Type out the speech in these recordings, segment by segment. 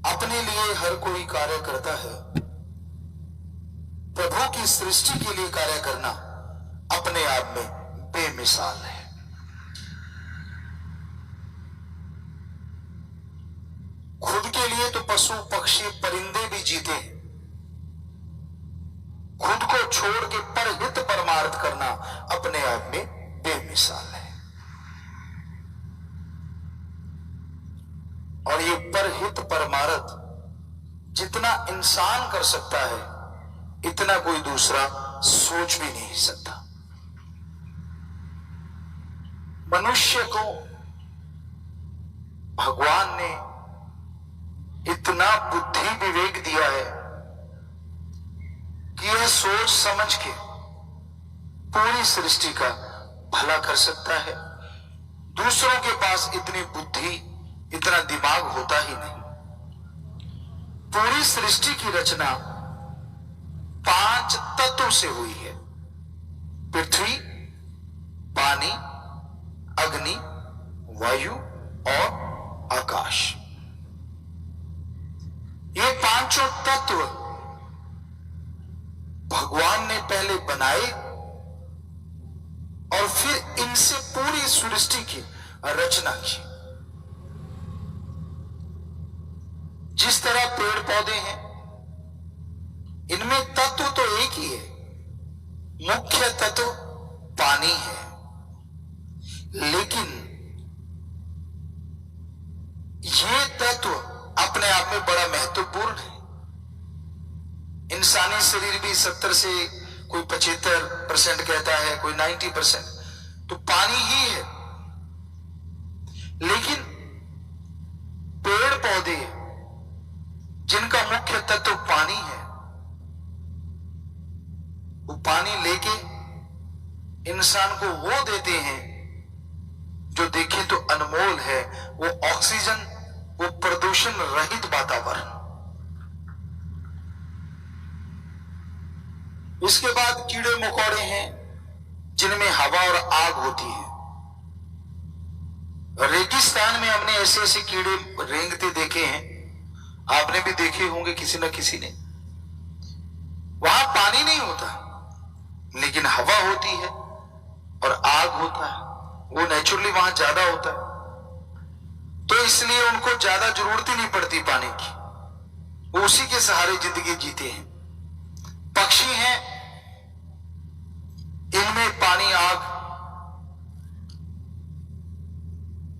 अपने लिए हर कोई कार्य करता है, प्रभु की सृष्टि के लिए कार्य करना अपने आप में बेमिसाल है। खुद के लिए तो पशु पक्षी परिंदे भी जीते हैं, खुद को छोड़ के परहित परमार्थ करना अपने आप में बेमिसाल है। और ये परहित परमार्थ जितना इंसान कर सकता है, इतना कोई दूसरा सोच भी नहीं सकता। मनुष्य को भगवान ने इतना बुद्धि विवेक दिया है कि यह सोच समझ के पूरी सृष्टि का भला कर सकता है। दूसरों के पास इतनी बुद्धि, इतना दिमाग होता ही नहीं। पूरी सृष्टि की रचना 5 तत्वों से हुई है: पृथ्वी, पानी, अग्नि, वायु और आकाश। ये पांचों तत्व भगवान ने पहले बनाए और फिर इनसे पूरी सृष्टि की रचना की। जिस तरह पेड़ पौधे हैं, इनमें तत्व तो एक ही है, मुख्य तत्व पानी है, लेकिन ये तत्व अपने आप में बड़ा महत्वपूर्ण है। इंसानी शरीर भी 70 से कोई 75% कहता है, कोई 90%, तो पानी ही है। लेकिन पेड़ पौधे जिनका मुख्य तत्व पानी है, वो पानी लेके इंसान को वो देते हैं जो देखे तो अनमोल है, वो ऑक्सीजन, वो प्रदूषण रहित वातावरण। इसके बाद कीड़े मकोड़े हैं जिनमें हवा और आग होती है। रेगिस्तान में हमने ऐसे ऐसे कीड़े रेंगते देखे हैं, आपने भी देखे होंगे किसी न किसी ने। वहां पानी नहीं होता, लेकिन हवा होती है और आग होता है। वो नेचुरली वहां ज्यादा होता है, तो इसलिए उनको ज्यादा जरूरत ही नहीं पड़ती पानी की, वो उसी के सहारे जिंदगी जीते हैं। पक्षी हैं, इनमें पानी, आग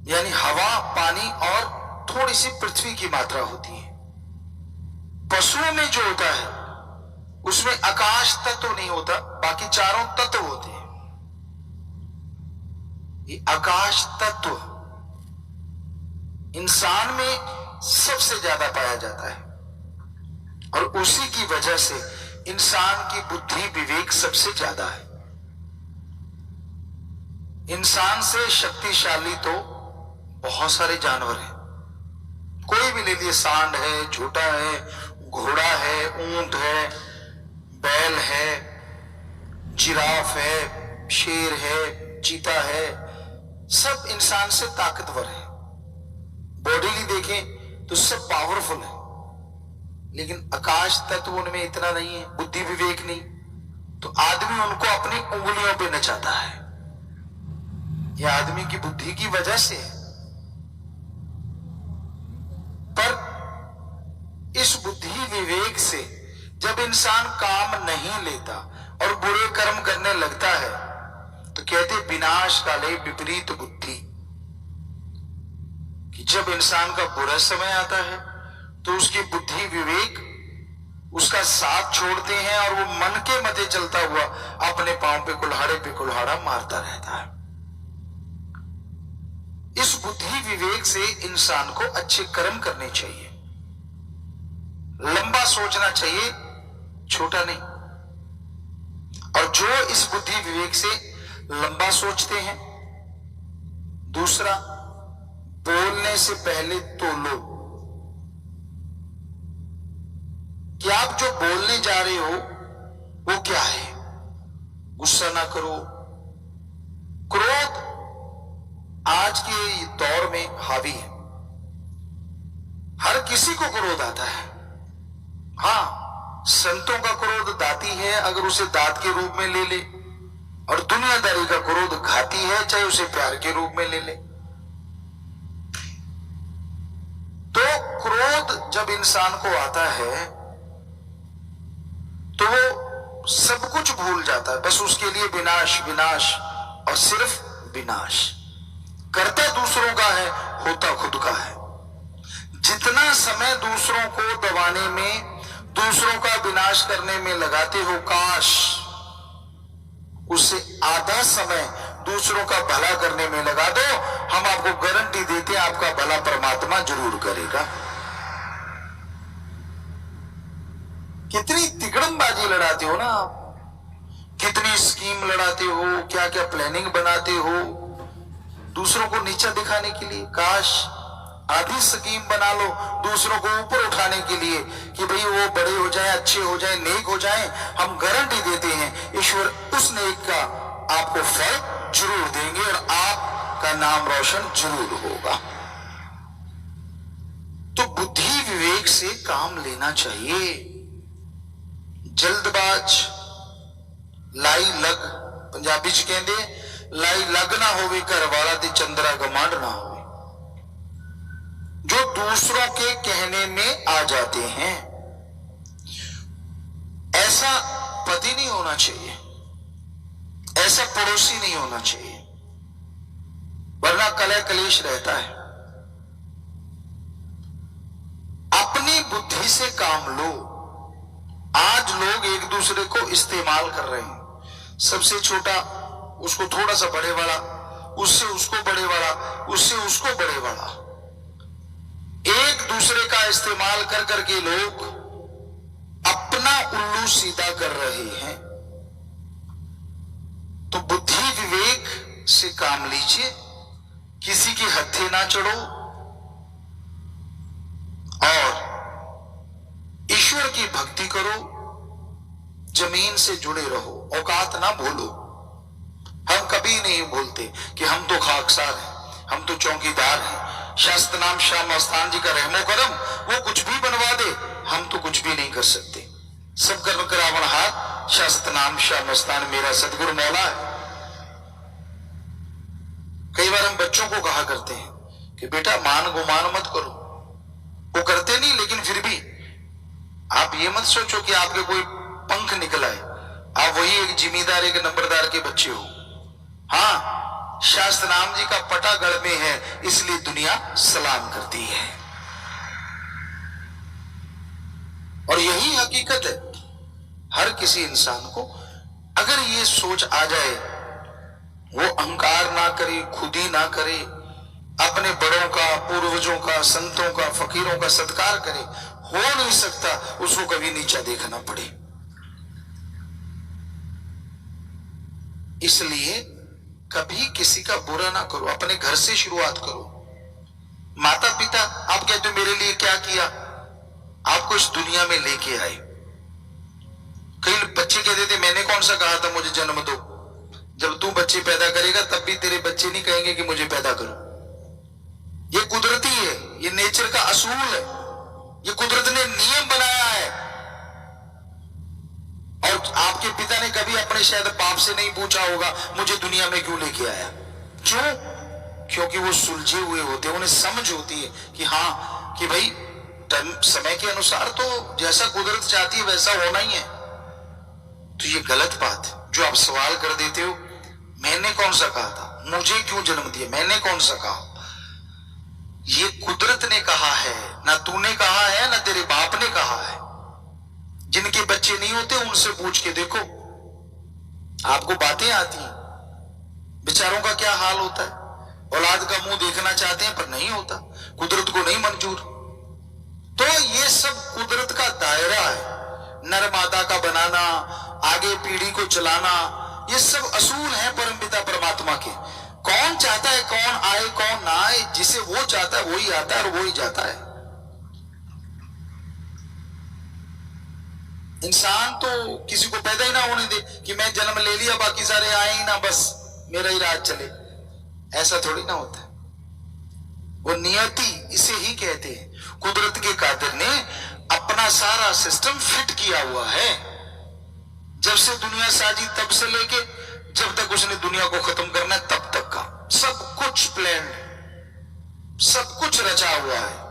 यानी हवा, पानी और थोड़ी सी पृथ्वी की मात्रा होती है। पशुओं में जो होता है उसमें आकाश तत्व नहीं होता, बाकी चारों तत्व होते हैं। ये आकाश तत्व इंसान में सबसे ज्यादा पाया जाता है और उसी की वजह से इंसान की बुद्धि विवेक सबसे ज्यादा है। इंसान से शक्तिशाली तो बहुत सारे जानवर हैं, कोई भी ले लिए, सांड है, झूठा है, घोड़ा है, ऊंट है, बैल है, जिराफ है, शेर है, चीता है, सब इंसान से ताकतवर है। बॉडीली देखें तो सब पावरफुल है, लेकिन आकाश तत्व उनमें इतना नहीं है, बुद्धि विवेक नहीं, तो आदमी उनको अपनी उंगलियों पे नचाता है। यह आदमी की बुद्धि की वजह से है। पर इस बुद्धि विवेक से जब इंसान काम नहीं लेता और बुरे कर्म करने लगता है, तो कहते विनाश काले विपरीत बुद्धि, कि जब इंसान का बुरा समय आता है तो उसकी बुद्धि विवेक उसका साथ छोड़ते हैं और वो मन के मते चलता हुआ अपने पांव पे कुल्हाड़ा मारता रहता है। इस बुद्धि विवेक से इंसान को अच्छे कर्म करने चाहिए, लंबा सोचना चाहिए, छोटा नहीं। और जो इस बुद्धि विवेक से लंबा सोचते हैं, दूसरा, बोलने से पहले तोलो कि आप जो बोलने जा रहे हो वो क्या है। गुस्सा ना करो। क्रोध आज के दौर में हावी है। हर किसी को क्रोध आता है। हाँ, संतों का क्रोध दाती है, अगर उसे दात के रूप में ले ले, और दुनियादारी का क्रोध घाती है, चाहे उसे प्यार के रूप में ले ले। तो क्रोध जब इंसान को आता है तो वो सब कुछ भूल जाता है, बस उसके लिए विनाश विनाश और सिर्फ विनाश। करता दूसरों का है, होता खुद का है। जितना समय दूसरों को दबाने में, दूसरों का विनाश करने में लगाते हो, काश उससे आधा समय दूसरों का भला करने में लगा दो। हम आपको गारंटी देते हैं आपका भला परमात्मा जरूर करेगा। कितनी तिकड़मबाजी लड़ाते हो ना आप, कितनी स्कीम लड़ाते हो, क्या क्या प्लानिंग बनाते हो दूसरों को नीचा दिखाने के लिए। काश आधी स्कीम बना लो दूसरों को ऊपर उठाने के लिए कि भाई वो बड़े हो जाएं, अच्छे हो जाएं, नेक हो जाएं। हम गारंटी देते हैं ईश्वर उस नेक का आपको फल जरूर देंगे और आपका नाम रोशन जरूर होगा। तो बुद्धि विवेक से काम लेना चाहिए। जल्दबाज लाई लग, पंजाबी च कहंदे लाई लग ना होवे घर वाला ते चंद्रा गमांड ना होवे। जो दूसरों के कहने में आ जाते हैं, ऐसा पति नहीं होना चाहिए, ऐसा पड़ोसी नहीं होना चाहिए, वरना कलह कलेश रहता है। अपनी बुद्धि से काम लो। आज लोग एक दूसरे को इस्तेमाल कर रहे हैं। सबसे छोटा उसको थोड़ा सा बड़े वाला, उससे उसको बड़े वाला, उससे उसको बड़े वाला, एक दूसरे का इस्तेमाल कर करके लोग अपना उल्लू सीधा कर रहे हैं। तो बुद्धि विवेक से काम लीजिए, किसी के हत्थे ना चढ़ो और ईश्वर की भक्ति करो, जमीन से जुड़े रहो, औकात ना भूलो। हम कभी नहीं बोलते कि हम तो खाकसार हैं, हम तो चौकीदार हैं, शास्त्र नाम शाह मस्तान जी का रहमो करम, वो कुछ भी बनवा दे, हम तो कुछ भी नहीं कर सकते। सब कर्म करावण हाथ, शास्त्र नाम शाह मस्तान मेरा सदगुरु मौला है। कई बार हम बच्चों को कहा करते हैं कि बेटा मान गुमान मत करो, वो करते नहीं, लेकिन फिर भी आप ये मत सोचो कि आपके कोई पंख निकला है, आप वही एक जिम्मेदार एक नंबरदार के बच्चे हो। हाँ, शास्त्र नाम जी का पटा गढ़ में है, इसलिए दुनिया सलाम करती है। और यही हकीकत है। हर किसी इंसान को अगर ये सोच आ जाए, वो अहंकार ना करे, खुदी ना करे, अपने बड़ों का, पूर्वजों का, संतों का, फकीरों का सत्कार करे, हो नहीं सकता उसको कभी नीचा देखना पड़े। इसलिए कभी किसी का बुरा ना करो, अपने घर से शुरुआत करो। माता पिता, आप कहते हो मेरे लिए क्या किया, आपको इस दुनिया में लेके आए। कई बच्चे कहते थे मैंने कौन सा कहा था मुझे जन्म दो। जब तू बच्चे पैदा करेगा तब भी तेरे बच्चे नहीं कहेंगे कि मुझे पैदा करो। ये कुदरती है, ये नेचर का असूल है, ये कुदरत ने नियम बनाया है। और आपके पिता ने कभी अपने शायद बाप से नहीं पूछा होगा मुझे दुनिया में क्यों लेके आया। क्यों? क्योंकि वो सुलझे हुए होते हैं, उन्हें समझ होती है कि हाँ कि भाई समय के अनुसार तो जैसा कुदरत चाहती है वैसा होना ही है। तो ये गलत बात है जो आप सवाल कर देते हो, मैंने कौन सा कहा था, मुझे क्यों जन्म दिया, मैंने कौन सा कहा। ये कुदरत ने कहा है, ना तूने कहा है ना तेरे बाप ने कहा है। जिनके बच्चे नहीं होते उनसे पूछ के देखो, आपको बातें आती हैं, बेचारों का क्या हाल होता है। औलाद का मुंह देखना चाहते हैं पर नहीं होता, कुदरत को नहीं मंजूर। तो ये सब कुदरत का दायरा है। नर मादा का बनाना, आगे पीढ़ी को चलाना, ये सब असूल है परमपिता परमात्मा के। कौन चाहता है कौन आए कौन ना आए, जिसे वो चाहता है वही आता है और वही जाता है। इंसान तो किसी को पैदा ही ना होने दे कि मैं जन्म ले लिया बाकी सारे आए ही ना, बस मेरा ही राज चले, ऐसा थोड़ी ना होता है। वो नियति इसे ही कहते हैं। कुदरत के कादिर ने अपना सारा सिस्टम फिट किया हुआ है। जब से दुनिया साजी तब से लेके जब तक उसने दुनिया को खत्म करना है तब तक का सब कुछ प्लान, सब कुछ रचा हुआ है।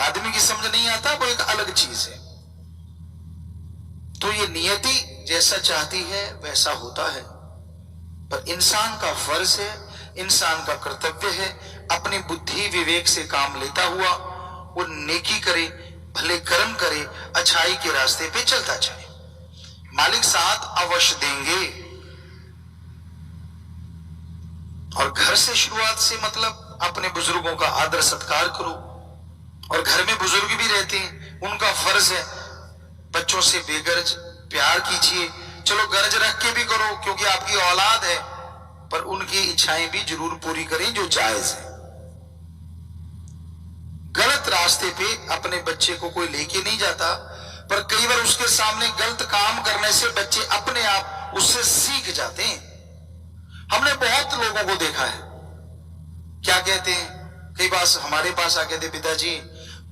आदमी की समझ नहीं आता, वो एक अलग चीज है। तो ये नियति जैसा चाहती है वैसा होता है, पर इंसान का फर्ज है, इंसान का कर्तव्य है, अपनी बुद्धि विवेक से काम लेता हुआ वो नेकी करे, भले कर्म करे, अच्छाई के रास्ते पे चलता जाए। मालिक साथ अवश्य देंगे। और घर से शुरुआत से मतलब अपने बुजुर्गों का आदर सत्कार करो। और घर में बुजुर्ग भी रहते हैं, उनका फर्ज है बच्चों से बेगर्ज प्यार कीजिए। चलो गर्ज रख के भी करो क्योंकि आपकी औलाद है, पर उनकी इच्छाएं भी जरूर पूरी करें जो जायज है। गलत रास्ते पे अपने बच्चे को कोई लेके नहीं जाता, पर कई बार उसके सामने गलत काम करने से बच्चे अपने आप उससे सीख जाते हैं। हमने बहुत लोगों को देखा है, क्या कहते हैं, कई बार हमारे पास आ कहते पिताजी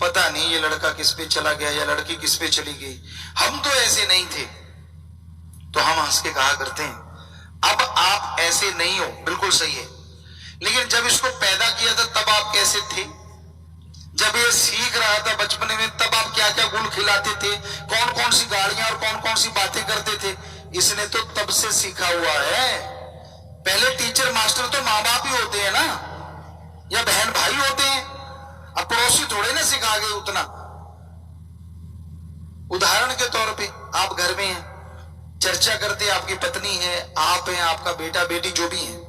पता नहीं ये लड़का किस पे चला गया या लड़की किस पे चली गई, हम तो ऐसे नहीं थे। तो हम हंस के कहा करते हैं अब आप ऐसे नहीं हो, बिल्कुल सही है, लेकिन जब इसको पैदा किया था तब आप कैसे थे? जब ये सीख रहा था बचपने में तब आप क्या क्या गुल खिलाते थे, कौन कौन सी गाड़ियां और कौन कौन सी बातें करते थे? इसने तो तब से सीखा हुआ है। पहले टीचर मास्टर तो माँ बाप ही होते हैं ना, या बहन भाई होते हैं, अब पड़ोसी थोड़े ना सिखा गए उतना। उदाहरण के तौर पे आप घर में हैं, चर्चा करते, आपकी पत्नी है, आप हैं, आपका बेटा बेटी जो भी है,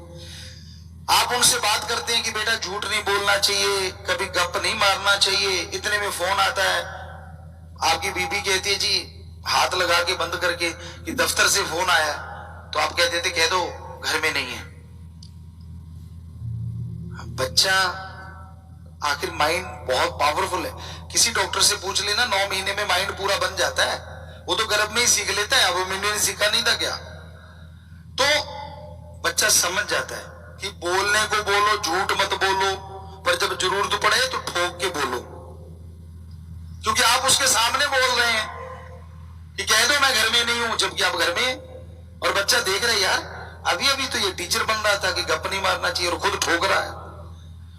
आप उनसे बात करते हैं कि बेटा झूठ नहीं बोलना चाहिए, कभी गप नहीं मारना चाहिए। इतने में फोन आता है, आपकी बीबी कहती है जी हाथ लगा के बंद करके कि दफ्तर से फोन आया, तो आप कहते थे कह दो घर में नहीं है। बच्चा आखिर माइंड बहुत पावरफुल है, किसी डॉक्टर से पूछ लेना 9 महीने में माइंड पूरा बन जाता है, वो तो गर्भ में ही सीख लेता है। अब मैंने ने सीखा नहीं था क्या? तो बच्चा समझ जाता है कि बोलने को बोलो, झूठ मत बोलो, पर जब जरूरत पड़े तो ठोक के बोलो, क्योंकि आप उसके सामने बोल रहे हैं कि कह दो मैं घर में नहीं हूं, जबकि आप घर में। और बच्चा देख रहा है यार अभी अभी तो ये टीचर बन रहा था कि गप नहीं मारना चाहिए, और खुद ठोक रहा है।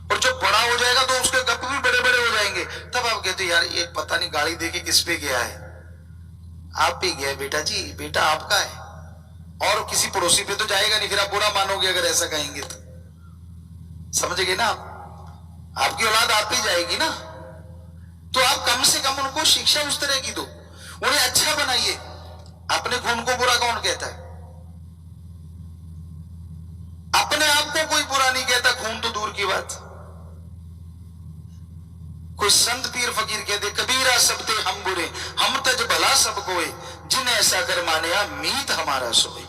और जब बड़ा हो जाएगा तो उसके गप भी बड़े बड़े हो जाएंगे, तब आप कहते यार ये पता नहीं गाली देके किस पे गया है। आप पे गया बेटा जी, बेटा आपका है, और किसी पड़ोसी पे तो जाएगा नहीं, फिर आप बुरा मानोगे अगर ऐसा कहेंगे तो। समझ गए ना आप? आपकी औलाद आप ही जाएगी ना, तो आप कम से कम उनको शिक्षा उस तरह की दो, उन्हें अच्छा बनाइए। अपने खून को बुरा कौन कहता है? अपने आप को कोई बुरा नहीं कहता, खून तो दूर की बात। कोई संत पीर फकीर कहते कबीरा सबते हम बुरे, हम तज भला सब कोय, जिन ऐसा कर मानिया मीत हमारा सोए।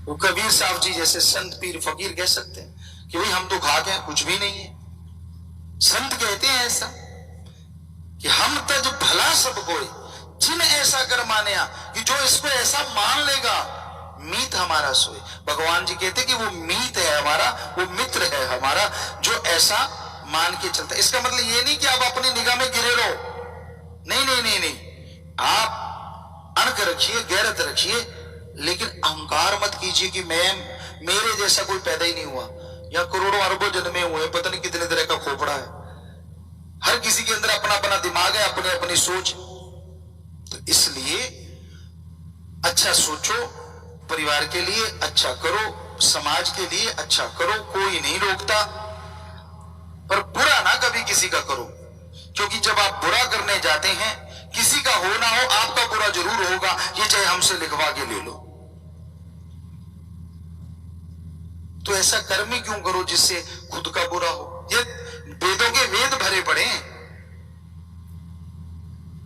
वो कबीर साहब जी जैसे संत पीर फकीर कह सकते हैं कि भाई हम तो खाक हैं, कुछ भी नहीं है। संत कहते हैं ऐसा कि हम तज भला सब कोय, जिन ऐसा कर मानिया, कि जो इसको ऐसा मान लेगा मीत हमारा सोए। भगवान जी कहते कि वो मीत है हमारा, वो मित्र है हमारा, जो ऐसा मान के चलता है। इसका मतलब ये नहीं कि आप अपनी निगाह में गिरे रहो, नहीं नहीं नहीं नहीं, आप अणख रखिए, गैरत रखिए, लेकिन अहंकार मत कीजिए कि मैं मेरे जैसा कोई पैदा ही नहीं हुआ, या करोड़ों अरबों जन्मे हुए, पता नहीं कितने तरह का खोपड़ा है। हर किसी के अंदर अपना अपना दिमाग है, अपनी अपनी सोच। तो इसलिए अच्छा सोचो, परिवार के लिए अच्छा करो, समाज के लिए अच्छा करो, कोई नहीं रोकता, पर बुरा ना कभी किसी का करो, क्योंकि जब आप बुरा करने जाते हैं किसी का हो ना हो आपका बुरा जरूर होगा, ये चाहे हमसे लिखवा के ले लो। तो ऐसा कर्म ही क्यों करो जिससे खुद का बुरा हो? ये वेदों के वेद भरे पड़े हैं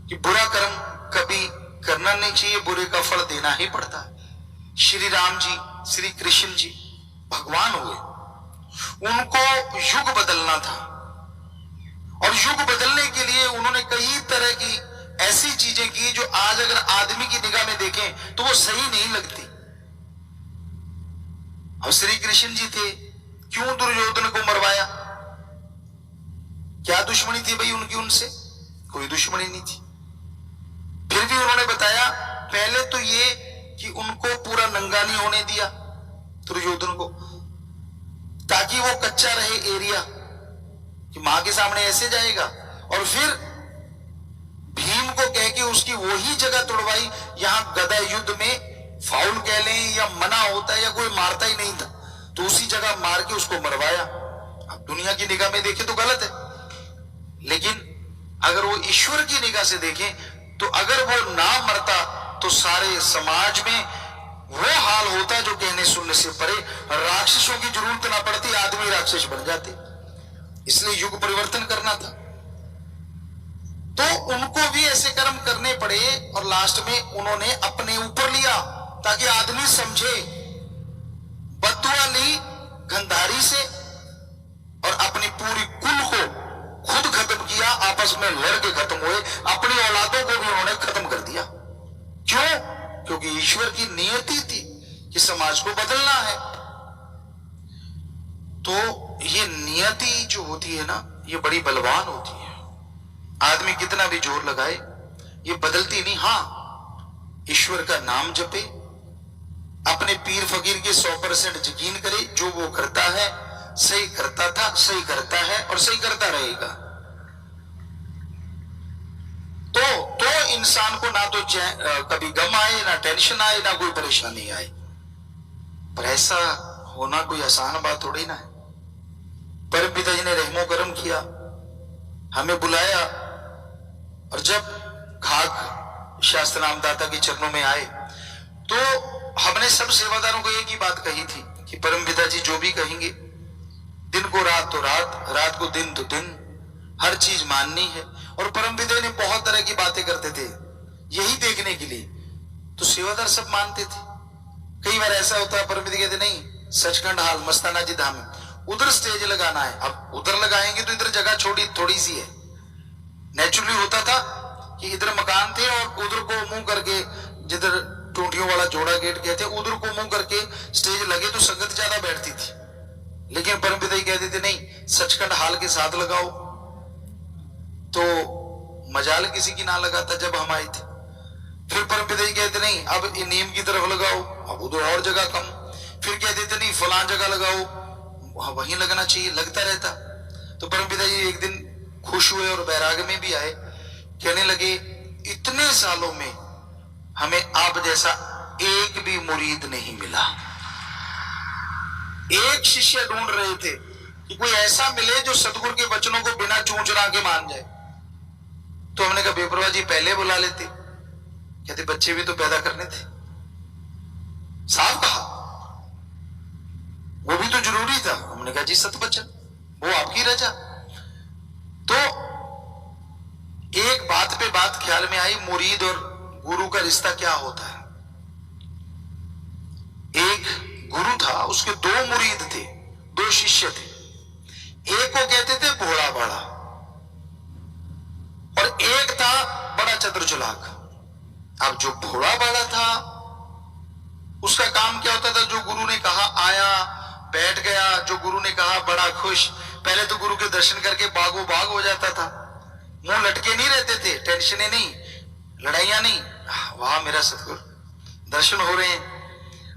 कि बुरा कर्म कभी करना नहीं चाहिए, बुरे का फल देना ही पड़ता है। श्री राम जी, श्री कृष्ण जी भगवान हुए, उनको युग बदलना था, और युग बदलने के लिए उन्होंने कई तरह की ऐसी चीजें की जो आज अगर आदमी की निगाह में देखें तो वो सही नहीं लगती। अब श्री कृष्ण जी थे, क्यों दुर्योधन को मरवाया? क्या दुश्मनी थी भाई उनकी उनसे? कोई दुश्मनी नहीं थी। फिर भी उन्होंने बताया पहले तो ये कि उनको पूरा नंगा नहीं होने दिया दुर्योधन को, ताकि वो कच्चा रहे एरिया कि मां के सामने ऐसे जाएगा, और फिर भीम को कह के उसकी वही जगह तोड़वाई, यहां गदा युद्ध में फाउल कह लें या मना होता है या कोई मारता ही नहीं था, तो उसी जगह मार के उसको मरवाया। अब दुनिया की निगाह में देखें तो गलत है, लेकिन अगर वो ईश्वर की निगाह से देखें तो अगर वो ना मरता तो सारे समाज में वो हाल होता जो कहने सुनने से परे, राक्षसों की जरूरत ना पड़ती, आदमी राक्षस बन जाते। इसलिए युग परिवर्तन करना था, तो उनको भी ऐसे कर्म करने पड़े और लास्ट में उन्होंने अपने ऊपर लिया ताकि आदमी समझे। बदुआ ली गंधारी से और अपनी पूरी कुल को खुद खत्म किया, आपस में लड़के खत्म हुए, अपनी औलादों को भी उन्होंने खत्म कर दिया। क्यों? क्योंकि ईश्वर की नियति थी कि समाज को बदलना है। तो ये नियति जो होती है ना, ये बड़ी बलवान होती है। आदमी कितना भी जोर लगाए ये बदलती नहीं। हां, ईश्वर का नाम जपे, अपने पीर फकीर के 100% यकीन करे, जो वो करता है सही करता था, सही करता है और सही करता रहेगा। तो इंसान को ना तो कभी गम आए, ना टेंशन आए, ना कोई परेशानी आए। पर ऐसा होना कोई आसान बात थोड़ी ना है। परम पिता जी ने रहमो करम किया, हमें बुलाया, और जब खाक शास्त्र नामदाता के चरणों में आए तो हमने सब सेवादारों को एक ही बात कही थी कि परम पिता जी जो भी कहेंगे, दिन को रात तो रात, रात को दिन तो दिन, हर चीज माननी है। और परम पिता ने बहुत तरह की बातें करते थे यही देखने के लिए, तो सेवादार सब मानते थे। कई बार ऐसा होता है परम पिता कहते नहीं सचखंड हाल मस्ताना जी धाम में उधर स्टेज लगाना है, अब उधर लगाएंगे तो इधर जगह छोड़ी थोड़ी सी है। नेचुरली होता था कि इधर मकान थे और उधर को मुंह करके, जिधर टूटियों वाला जोड़ा गेट कहते उधर को मुंह करके स्टेज लगे तो संगत ज्यादा बैठती थी। लेकिन परम पिता जी कहते थे नहीं सचखंड हाल के साथ लगाओ, तो मजाल किसी की ना लगाता जब हम आए थे। फिर परम पिता जी कहते नहीं अब नीम की तरफ लगाओ, अब उधर और जगह कम। फिर कहते थे नहीं फलां जगह लगाओ, वहीं लगना चाहिए, लगता रहता। तो परम पिता जी एक दिन खुश हुए और बैराग में भी आए, कहने लगे इतने सालों में हमें आप जैसा एक भी मुरीद नहीं मिला। एक शिष्य ढूंढ रहे थे कि कोई ऐसा मिले जो सतगुरु के वचनों को बिना चूंचना के मान जाए। तो हमने कहा बेपरवाह जी पहले बुला लेते। कहते बच्चे भी तो पैदा करने थे। साफ कहा, वो भी तो जरूरी था। हमने कहा जी सतवचन, वो आपकी रजा। तो एक बात पे बात ख्याल में आई, मुरीद और गुरु का रिश्ता क्या होता है। एक गुरु था, उसके 2 मुरीद थे, 2 शिष्य थे। एक को कहते थे भोला बड़ा और एक था बड़ा चतुर चालाक। अब जो भोला बड़ा था उसका काम क्या होता था, जो गुरु ने कहा आया बैठ गया, जो गुरु ने कहा बड़ा खुश। पहले तो गुरु के दर्शन करके बागो बाग हो जाता था, मुंह लटके नहीं रहते थे, टेंशनें नहीं, लड़ाइयां नहीं, वाह मेरा सतगुरु दर्शन हो रहे हैं।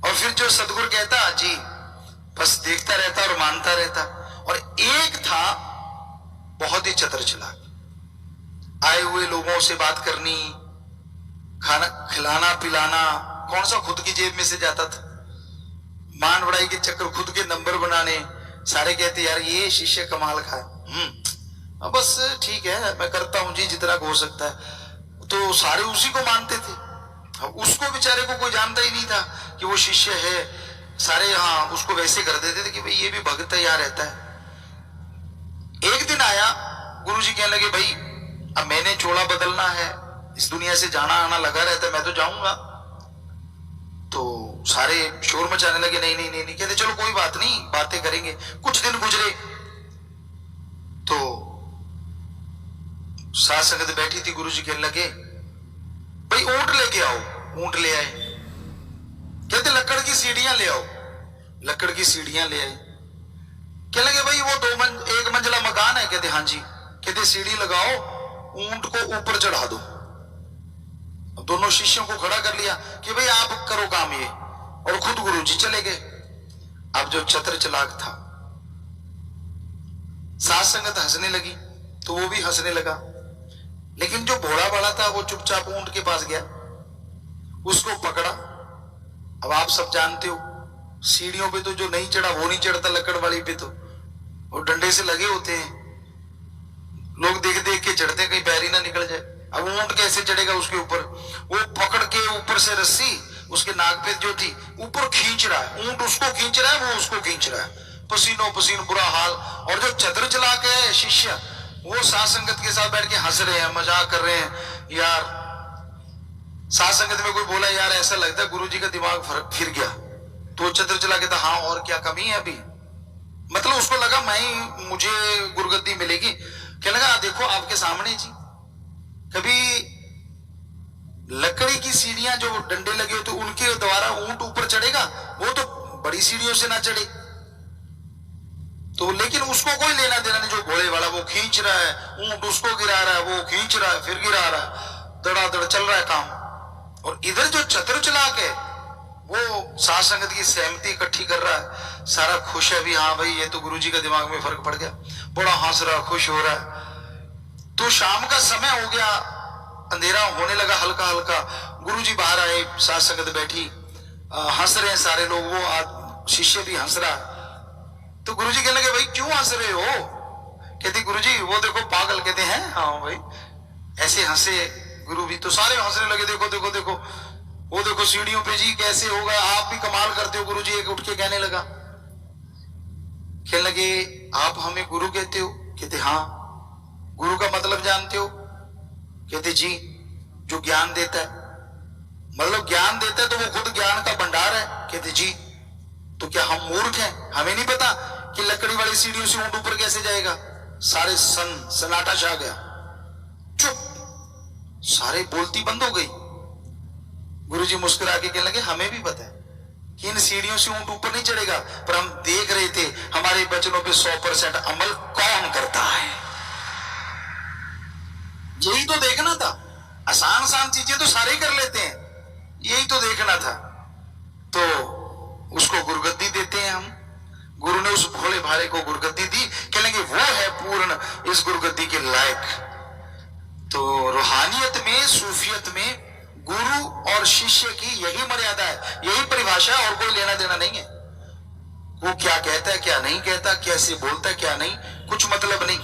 और फिर जो सतगुरु कहता जी बस देखता रहता और मानता रहता। और एक था बहुत ही चतुर चालाक, आए हुए लोगों से बात करनी, खाना खिलाना पिलाना कौन सा खुद की जेब में से जाता था, मान बढ़ाई के चक्कर, खुद के नंबर बनाने। सारे कहते यार ये शिष्य कमाल का है, बस ठीक है मैं करता हूं जी जितना हो सकता है। तो सारे उसी को मानते थे। अब उसको बेचारे को कोई जानता ही नहीं था कि वो शिष्य है। सारे हाँ उसको वैसे कर देते थे कि भाई ये भी भक्त है, यहाँ रहता है। एक दिन आया, गुरुजी कहने लगे भाई अब मैंने चोला बदलना है, इस दुनिया से जाना आना लगा रहता है, मैं तो जाऊंगा। तो सारे शोर मचाने लगे नहीं नहीं नहीं नहीं। कहते चलो कोई बात नहीं, बातें करेंगे। कुछ दिन गुजरे तो साथ संगत बैठी थी, गुरुजी कहने लगे भाई ऊंट लेके आओ। ऊंट ले आए। कहते लकड़ की सीढ़ियां ले आओ। लकड़ की सीढ़ियां ले आए। कहने लगे भाई वो 1 मंजिला मकान है। कहते हाँ जी। कहते सीढ़ी लगाओ, ऊंट को ऊपर चढ़ा दो। अब दोनों शिष्यों को खड़ा कर लिया कि भाई आप करो काम ये, और खुद गुरुजी चले गए। अब जो छत्र चलाक था, साथ संगत हंसने लगी तो वो भी हंसने लगा, लेकिन जो भोला भाला था वो चुपचाप ऊंट के पास गया, उसको पकड़ा। अब आप सब जानते हो सीढ़ियों पे तो जो नहीं चढ़ा वो नहीं चढ़ता, लकड़ वाली पे तो वो डंडे से लगे होते हैं, लोग देख देख के चढ़ते हैं कहीं पैर ही ना निकल जाए। अब ऊंट कैसे चढ़ेगा उसके ऊपर? वो पकड़ के ऊपर से रस्सी उसके नाक पे जो थी ऊपर खींच रहा है, ऊंट उसको खींच रहा है, वो उसको खींच रहा है, पसीनों पसीन बुरा हाल। और जो छत्र चला के है शिष्य, वो साथ संगत के साथ बैठ के हंस रहे हैं, मजाक कर रहे हैं। यार साथ संगत में कोई बोला यार ऐसा लगता है गुरुजी का दिमाग फिर गया, तो छत्र चला के था हाँ और क्या कमी है अभी, मतलब उसको लगा मुझे गुरुगद्दी मिलेगी। क्या लगा? देखो आपके सामने जी, कभी लकड़ी की सीढ़ियां जो डंडे लगे होते उनके द्वारा ऊंट ऊपर चढ़ेगा, वो तो बड़ी सीढ़ियों से ना चढ़े तो, लेकिन उसको कोई लेना देना नहीं। जो घोड़े वाला वो खींच रहा है, ऊंट उसको गिरा रहा है, वो खींच रहा है फिर गिरा रहा है, दड़ादड़ चल रहा है काम। और इधर जो छत्र चलाक है वो साथ संगत की सहमति इकट्ठी कर रहा है, सारा खुश है भी, हाँ भाई ये तो गुरुजी का दिमाग में फर्क पड़ गया, बड़ा हंस रहा खुश हो रहा है। तो शाम का समय हो गया, अंधेरा होने लगा हल्का हल्का, गुरुजी बाहर आए, साथ संगत बैठी, हंस रहे हैं सारे लोग, वो शिष्य भी हंस रहा। तो गुरुजी कहने लगे भाई क्यों हंस रहे हो? कहती गुरुजी वो देखो पागल। कहते हैं हाँ भाई, ऐसे हंसे गुरु भी, तो सारे हंसने लगे, देखो देखो देखो वो देखो सीढ़ियों पे जी कैसे होगा, आप भी कमाल करते हो गुरुजी। एक उठ के कहने लगा, कहने लगे आप हमें गुरु कहते हो? कहते हाँ। गुरु का मतलब जानते हो? कहते जी, जो ज्ञान देता है, मतलब ज्ञान देता है तो वो खुद ज्ञान का भंडार है। कहते जी, तो क्या हम मूर्ख हैं, हमें नहीं पता कि लकड़ी वाली सीढ़ियों से ऊंट ऊपर कैसे जाएगा? सारे सन्नाटा छा गया, चुप, सारे बोलती बंद हो गई। गुरुजी मुस्कुरा के कहने लगे हमें भी पता है कि इन सीढ़ियों से ऊंट ऊपर नहीं चढ़ेगा, पर हम देख रहे थे हमारे वचनों पे 100% अमल कौन करता है, यही तो देखना था। आसान आसान चीजें तो सारे कर लेते हैं, यही तो देखना था। तो उसको गुरुगद्दी देते हैं हम। गुरु ने उस भोले भाले को गुरुगद्दी दी, कहेंगे वो है पूर्ण इस गुरुगद्दी के लायक। तो रूहानियत में, सूफियत में गुरु और शिष्य की यही मर्यादा है, यही परिभाषा है, और कोई लेना देना नहीं है। वो क्या कहता है क्या नहीं कहता, कैसे बोलता है क्या नहीं, कुछ मतलब नहीं,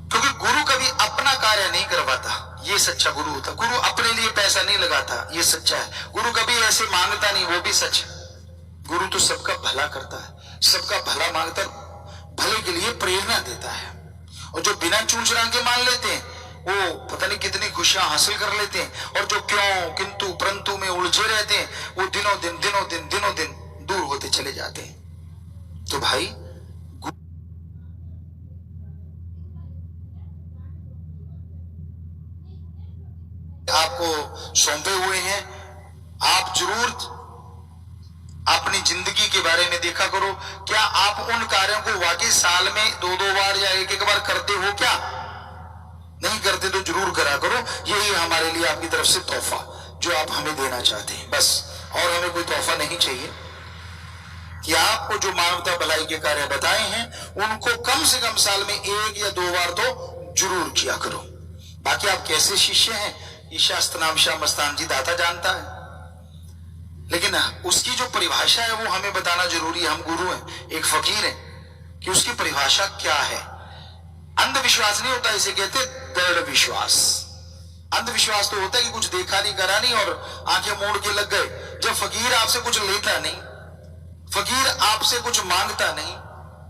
क्योंकि गुरु कभी अपना कार्य नहीं करवाता, ये सच्चा गुरु होता। गुरु अपने लिए पैसा नहीं लगाता, ये सच्चा है। गुरु कभी ऐसे मांगता नहीं, वो भी सच है। गुरु तो सबका भला करता है, सबका भला मांगता, भले के लिए प्रेरणा देता है। और जो बिना चूंच रंग के मान लेते हैं वो पता नहीं कितनी खुशियां हासिल कर लेते हैं, और जो क्यों किंतु परंतु में उलझे रहते हैं वो दिनों दिन दूर होते चले जाते हैं। तो भाई आपको सौंपे हुए हैं, आप जरूर अपनी जिंदगी के बारे में देखा करो, क्या आप उन कार्यों को वाकई साल में 2-2 बार या 1-1 बार करते हो? क्या नहीं करते तो जरूर करा करो। यही हमारे लिए आपकी तरफ से तोहफा जो आप हमें देना चाहते हैं, बस। और हमें कोई तोहफा नहीं चाहिए, कि आपको जो मानवता भलाई के कार्य बताए हैं उनको कम से कम साल में 1 या 2 बार तो जरूर किया करो। बाकी आप कैसे शिष्य हैं ये शास्त्र नाम शाह मस्तान जी दाता जानता है, लेकिन उसकी जो परिभाषा है वो हमें बताना जरूरी है। हम गुरु हैं, एक फकीर हैं, कि उसकी परिभाषा क्या है। अंधविश्वास नहीं होता, इसे कहते दृढ़ विश्वास। अंधविश्वास तो होता है कि कुछ देखा नहीं, करा नहीं और आंखें मोड़ के लग गए। जब फकीर आपसे कुछ लेता नहीं, फकीर आपसे कुछ मांगता नहीं,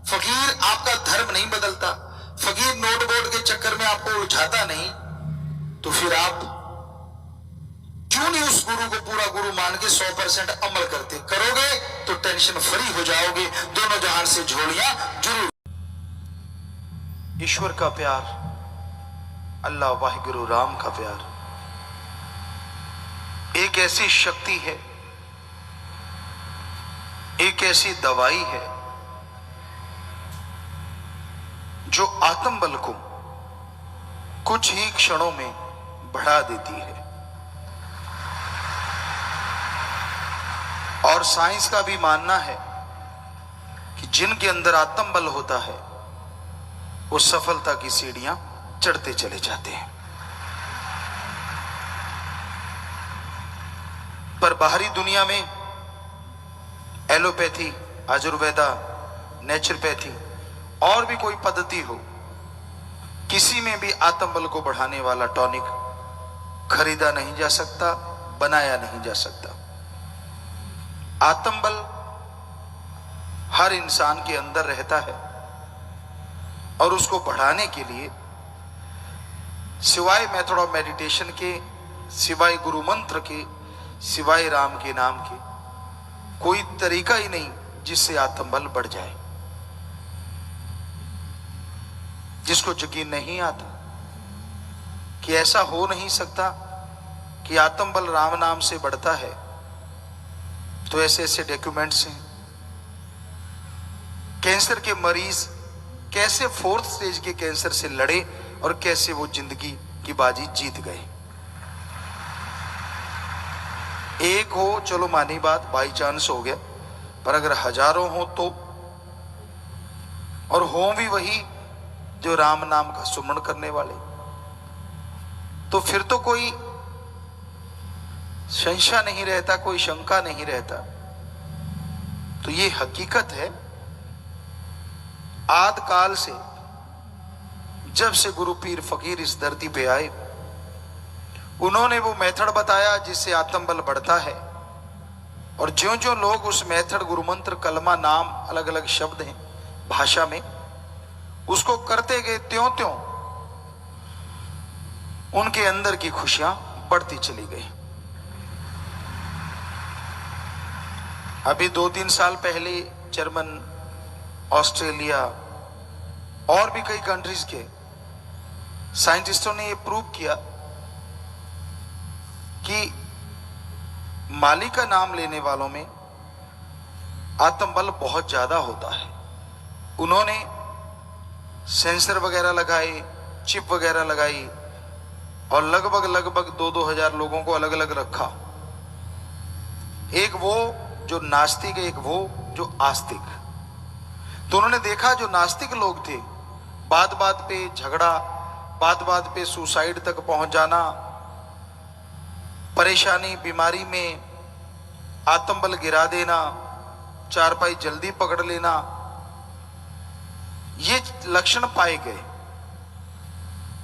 फकीर आपका धर्म नहीं बदलता, फकीर नोट बोर्ड के चक्कर में आपको उलझाता नहीं, तो फिर आप क्यों नहीं उस गुरु को पूरा गुरु मान के 100% अमल करते? करोगे तो टेंशन फ्री हो जाओगे, दोनों जहान से झोलियां जरूर। ईश्वर का प्यार, अल्लाह वाहिगुरु राम का प्यार एक ऐसी शक्ति है, एक ऐसी दवाई है जो आत्मबल को कुछ ही क्षणों में बढ़ा देती है। और साइंस का भी मानना है कि जिनके अंदर आत्मबल होता है वो सफलता की सीढ़ियां चढ़ते चले जाते हैं। पर बाहरी दुनिया में एलोपैथी, आयुर्वेदा, नेचुरोपैथी और भी कोई पद्धति हो, किसी में भी आत्मबल को बढ़ाने वाला टॉनिक खरीदा नहीं जा सकता, बनाया नहीं जा सकता। आत्मबल हर इंसान के अंदर रहता है और उसको बढ़ाने के लिए सिवाय मेथड ऑफ मेडिटेशन के, सिवाय गुरु मंत्र के, सिवाय राम के नाम के कोई तरीका ही नहीं जिससे आत्मबल बढ़ जाए। जिसको यकीन नहीं आता कि ऐसा हो नहीं सकता कि आत्मबल राम नाम से बढ़ता है, तो ऐसे ऐसे डॉक्यूमेंट्स हैं। कैंसर के मरीज कैसे 4th स्टेज के कैंसर से लड़े और कैसे वो जिंदगी की बाजी जीत गए। एक हो चलो मानी बात, बाई चांस हो गया, पर अगर हजारों हो तो, और हो भी वही जो राम नाम का सुमरण करने वाले, तो फिर तो कोई संशय नहीं रहता, कोई शंका नहीं रहता। तो ये हकीकत है। आद काल से जब से गुरु पीर फकीर इस धरती पे आए, उन्होंने वो मेथड बताया जिससे आत्मबल बढ़ता है। और ज्यों ज्यों लोग उस मेथड, गुरु मंत्र, कलमा, नाम, अलग अलग शब्द हैं भाषा में, उसको करते गए, त्यों त्यों उनके अंदर की खुशियां बढ़ती चली गई। अभी 2-3 साल पहले जर्मन, ऑस्ट्रेलिया और भी कई कंट्रीज के साइंटिस्टों ने यह प्रूव किया कि मालिक का नाम लेने वालों में आत्मबल बहुत ज्यादा होता है। उन्होंने सेंसर वगैरह लगाए, चिप वगैरह लगाई और लगभग 2-2 हजार लोगों को अलग अलग रखा। एक वो जो नास्तिक, एक वो जो आस्तिक। तो उन्होंने देखा जो नास्तिक लोग थे, बात बात पे झगड़ा, बात बात पे सुसाइड तक पहुंच जाना, परेशानी, बीमारी में आत्मबल गिरा देना, चारपाई जल्दी पकड़ लेना, ये लक्षण पाए गए।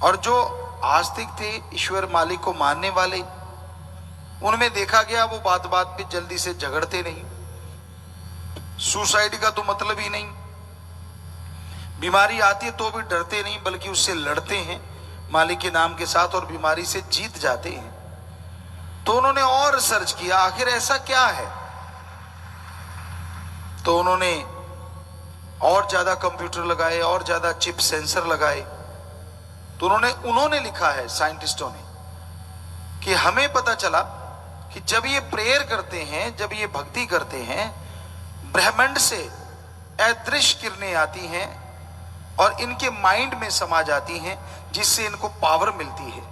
और जो आस्तिक थे, ईश्वर मालिक को मानने वाले, उनमें देखा गया वो बात बात पे जल्दी से झगड़ते नहीं, सुसाइड का तो मतलब ही नहीं, बीमारी आती है तो भी डरते नहीं बल्कि उससे लड़ते हैं मालिक के नाम के साथ और बीमारी से जीत जाते हैं। तो उन्होंने और सर्च किया आखिर ऐसा क्या है। तो उन्होंने और ज्यादा कंप्यूटर लगाए और ज्यादा चिप सेंसर लगाए। तो उन्होंने लिखा है साइंटिस्टों ने कि हमें पता चला कि जब ये प्रेयर करते हैं, जब ये भक्ति करते हैं, ब्रह्मांड से अदृश्य किरणें आती हैं और इनके माइंड में समा जाती हैं जिससे इनको पावर मिलती है।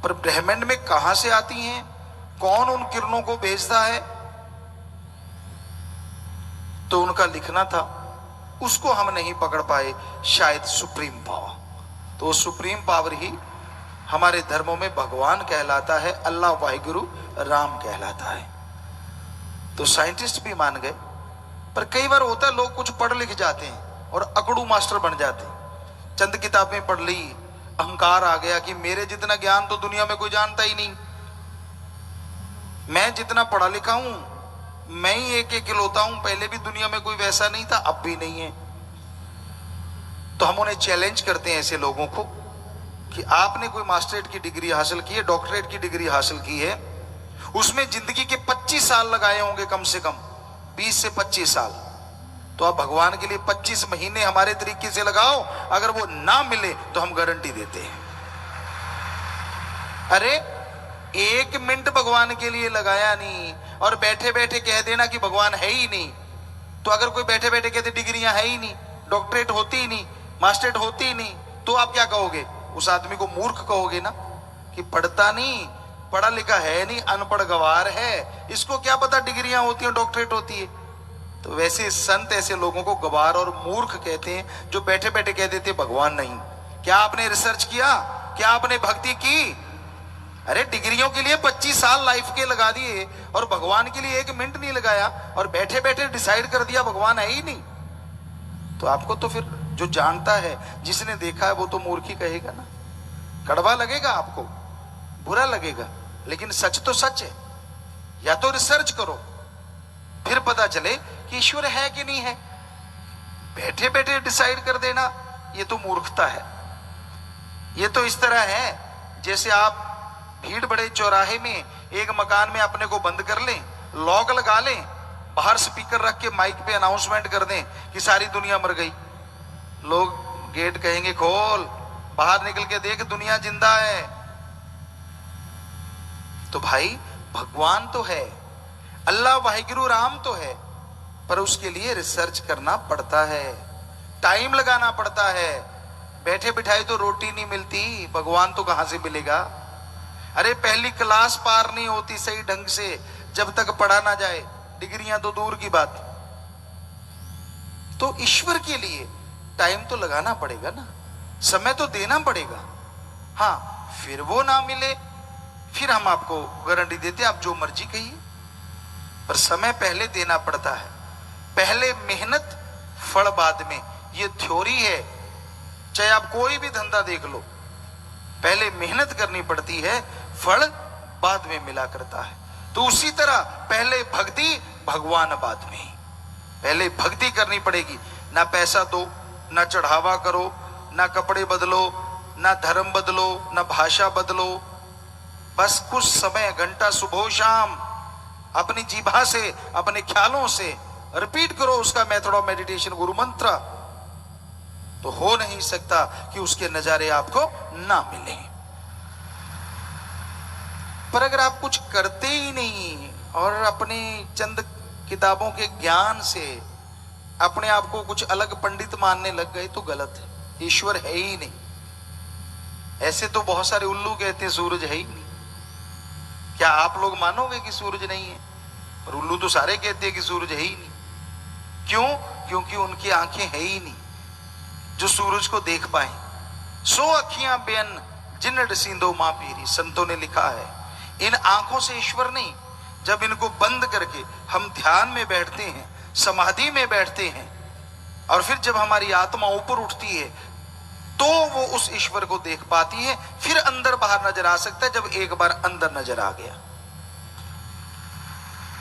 पर ब्रह्मांड में कहां से आती हैं, कौन उन किरणों को भेजता है, तो उनका लिखना था, उसको हम नहीं पकड़ पाए, शायद सुप्रीम पावर। तो सुप्रीम पावर ही हमारे धर्मों में भगवान कहलाता है, अल्लाह, वाहिगुरु, राम कहलाता है। तो साइंटिस्ट भी मान गए। पर कई बार होता है लोग कुछ पढ़ लिख जाते हैं और अकड़ू मास्टर बन जाते हैं। चंद किताबें पढ़ ली, अहंकार आ गया कि मेरे जितना ज्ञान तो दुनिया में कोई जानता ही नहीं, मैं जितना पढ़ा लिखा हूं मैं ही एक इकलौता हूं, पहले भी दुनिया में कोई वैसा नहीं था, अब भी नहीं है। तो हम उन्हें चैलेंज करते हैं ऐसे लोगों को कि आपने कोई मास्टरेट की डिग्री हासिल की है, डॉक्टरेट की डिग्री हासिल की है, उसमें जिंदगी के 25 साल लगाए होंगे, कम से कम 20 से 25 साल। तो आप भगवान के लिए 25 महीने हमारे तरीके से लगाओ, अगर वो ना मिले तो हम गारंटी देते हैं। अरे 1 मिनट भगवान के लिए लगाया नहीं और बैठे बैठे कह देना कि भगवान है ही नहीं। तो अगर कोई बैठे बैठे कहते डिग्रियां है ही नहीं, डॉक्टरेट होती ही नहीं, मास्टरेट होती ही नहीं, तो आप क्या कहोगे? उस आदमी को मूर्ख कहोगे ना, कि पढ़ता नहीं, पढ़ा लिखा है नहीं, अनपढ़ गवार है, इसको क्या पता डिग्रियां होती हैं, डॉक्टरेट होती है। तो वैसे संत ऐसे लोगों को गवार और मूर्ख कहते हैं, जो बैठे बैठे कह देते भगवान नहीं। क्या आपने रिसर्च किया? क्या आपने भक्ति की? अरे डिग्रियों के लिए 25 साल लाइफ के लगा दिए और भगवान के लिए 1 मिनट नहीं लगाया, और बैठे बैठे डिसाइड कर दिया भगवान है ही नहीं। तो आपको तो फिर जो जानता है, जिसने देखा है, वो तो मूर्ख ही कहेगा ना। कड़वा लगेगा आपको, बुरा लगेगा, लेकिन सच तो सच है। या तो रिसर्च करो, फिर पता चले कि ईश्वर है कि नहीं है। बैठे बैठे डिसाइड कर देना, ये तो मूर्खता है। ये तो इस तरह है जैसे आप भीड़ बड़े चौराहे में एक मकान में अपने को बंद कर लें, लॉक लगा लें, बाहर स्पीकर रख के माइक पे अनाउंसमेंट कर दें कि सारी दुनिया मर गई। लोग गेट कहेंगे खोल, बाहर निकल के देख दुनिया जिंदा है। तो भाई भगवान तो है, अल्लाह वाहिगुरु राम तो है, पर उसके लिए रिसर्च करना पड़ता है, टाइम लगाना पड़ता है। बैठे बिठाए तो रोटी नहीं मिलती, भगवान तो कहां से मिलेगा? अरे पहली क्लास पार नहीं होती सही ढंग से जब तक पढ़ा ना जाए, डिग्रियां तो दूर की बात। तो ईश्वर के लिए टाइम तो लगाना पड़ेगा ना, समय तो देना पड़ेगा। हाँ, फिर वो ना मिले, फिर हम आपको गारंटी देते आप जो मर्जी कहिए, पर समय पहले देना पड़ता है। पहले मेहनत, फल बाद में, ये थ्योरी है। चाहे आप कोई भी धंधा देख लो, पहले मेहनत करनी पड़ती है, फल बाद में मिला करता है। तो उसी तरह पहले भक्ति, भगवान बाद में। पहले भक्ति करनी पड़ेगी। ना पैसा दो, ना चढ़ावा करो, ना कपड़े बदलो, ना धर्म बदलो, ना भाषा बदलो। बस कुछ समय, घंटा सुबह शाम अपनी जीभा से, अपने ख्यालों से रिपीट करो उसका मेथड ऑफ मेडिटेशन, गुरु मंत्र। तो हो नहीं सकता कि उसके नजारे आपको ना मिले। पर अगर आप कुछ करते ही नहीं और अपने चंद किताबों के ज्ञान से अपने आप को कुछ अलग पंडित मानने लग गए तो गलत है। ईश्वर है ही नहीं। ऐसे तो बहुत सारे उल्लू कहते हैं सूरज है ही नहीं। क्या आप लोग मानोगे कि सूरज नहीं है? पर उल्लू तो सारे कहते हैं कि सूरज है ही नहीं। क्यों? क्योंकि उनकी आंखें है ही नहीं जो सूरज को देख पाए। सो अखियां बेन जिन डसींदो मां पीरी, संतों ने लिखा है। इन आंखों से ईश्वर नहीं। जब इनको बंद करके हम ध्यान में बैठते हैं, समाधि में बैठते हैं, और फिर जब हमारी आत्मा ऊपर उठती है तो वो उस ईश्वर को देख पाती है। फिर अंदर बाहर नजर आ सकता है जब एक बार अंदर नजर आ गया।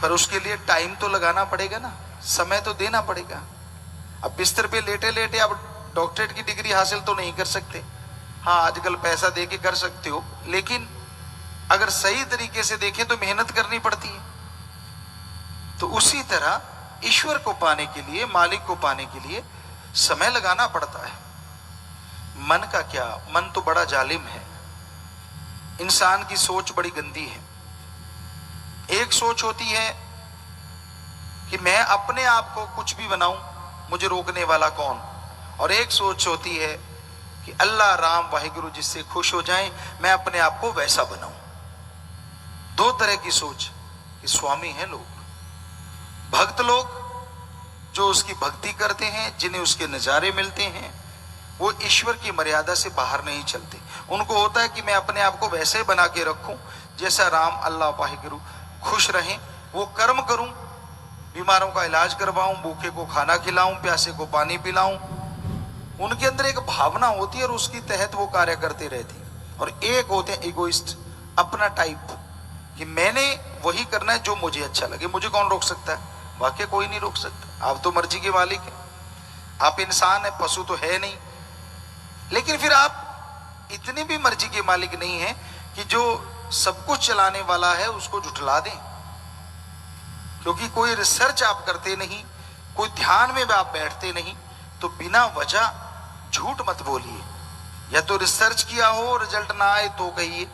पर उसके लिए टाइम तो लगाना पड़ेगा ना, समय तो देना पड़ेगा। अब बिस्तर पे लेटे लेटे आप डॉक्टरेट की डिग्री हासिल तो नहीं कर सकते। हाँ, आजकल पैसा दे के कर सकते हो, लेकिन अगर सही तरीके से देखें तो मेहनत करनी पड़ती है। तो उसी तरह ईश्वर को पाने के लिए, मालिक को पाने के लिए समय लगाना पड़ता है। मन का क्या, मन तो बड़ा जालिम है। इंसान की सोच बड़ी गंदी है। एक सोच होती है कि मैं अपने आप को कुछ भी बनाऊं, मुझे रोकने वाला कौन। और एक सोच होती है कि अल्लाह राम वाहिगुरु जिससे खुश हो जाएं, मैं अपने आप को वैसा बनाऊं। दो तरह की सोच कि स्वामी हैं लोग। भक्त लोग जो उसकी भक्ति करते हैं, जिन्हें उसके नजारे मिलते हैं, वो ईश्वर की मर्यादा से बाहर नहीं चलते। उनको होता है कि मैं अपने आप को वैसे बना के रखूं जैसा राम अल्लाह वाहिगुरु खुश रहें। वो कर्म करूं, बीमारों का इलाज करवाऊं, भूखे को खाना खिलाऊं, प्यासे को पानी पिलाऊं। उनके अंदर एक भावना होती है और उसके तहत वो कार्य करते रहते हैं। और एक होते हैं इगोइस्ट, अपना टाइप, कि मैंने वही करना है जो मुझे अच्छा लगे। मुझे कौन रोक सकता है? वाकई कोई नहीं रोक सकता। आप तो मर्जी के मालिक हैं। आप इंसान है, पशु तो है नहीं। लेकिन फिर आप इतनी भी मर्जी के मालिक नहीं है कि जो सब कुछ चलाने वाला है उसको झुठला दें। क्योंकि कोई रिसर्च आप करते नहीं, कोई ध्यान में आप बैठते नहीं, तो बिना वजह झूठ मत बोलिए। या तो रिसर्च किया हो, रिजल्ट ना आए तो कहिए,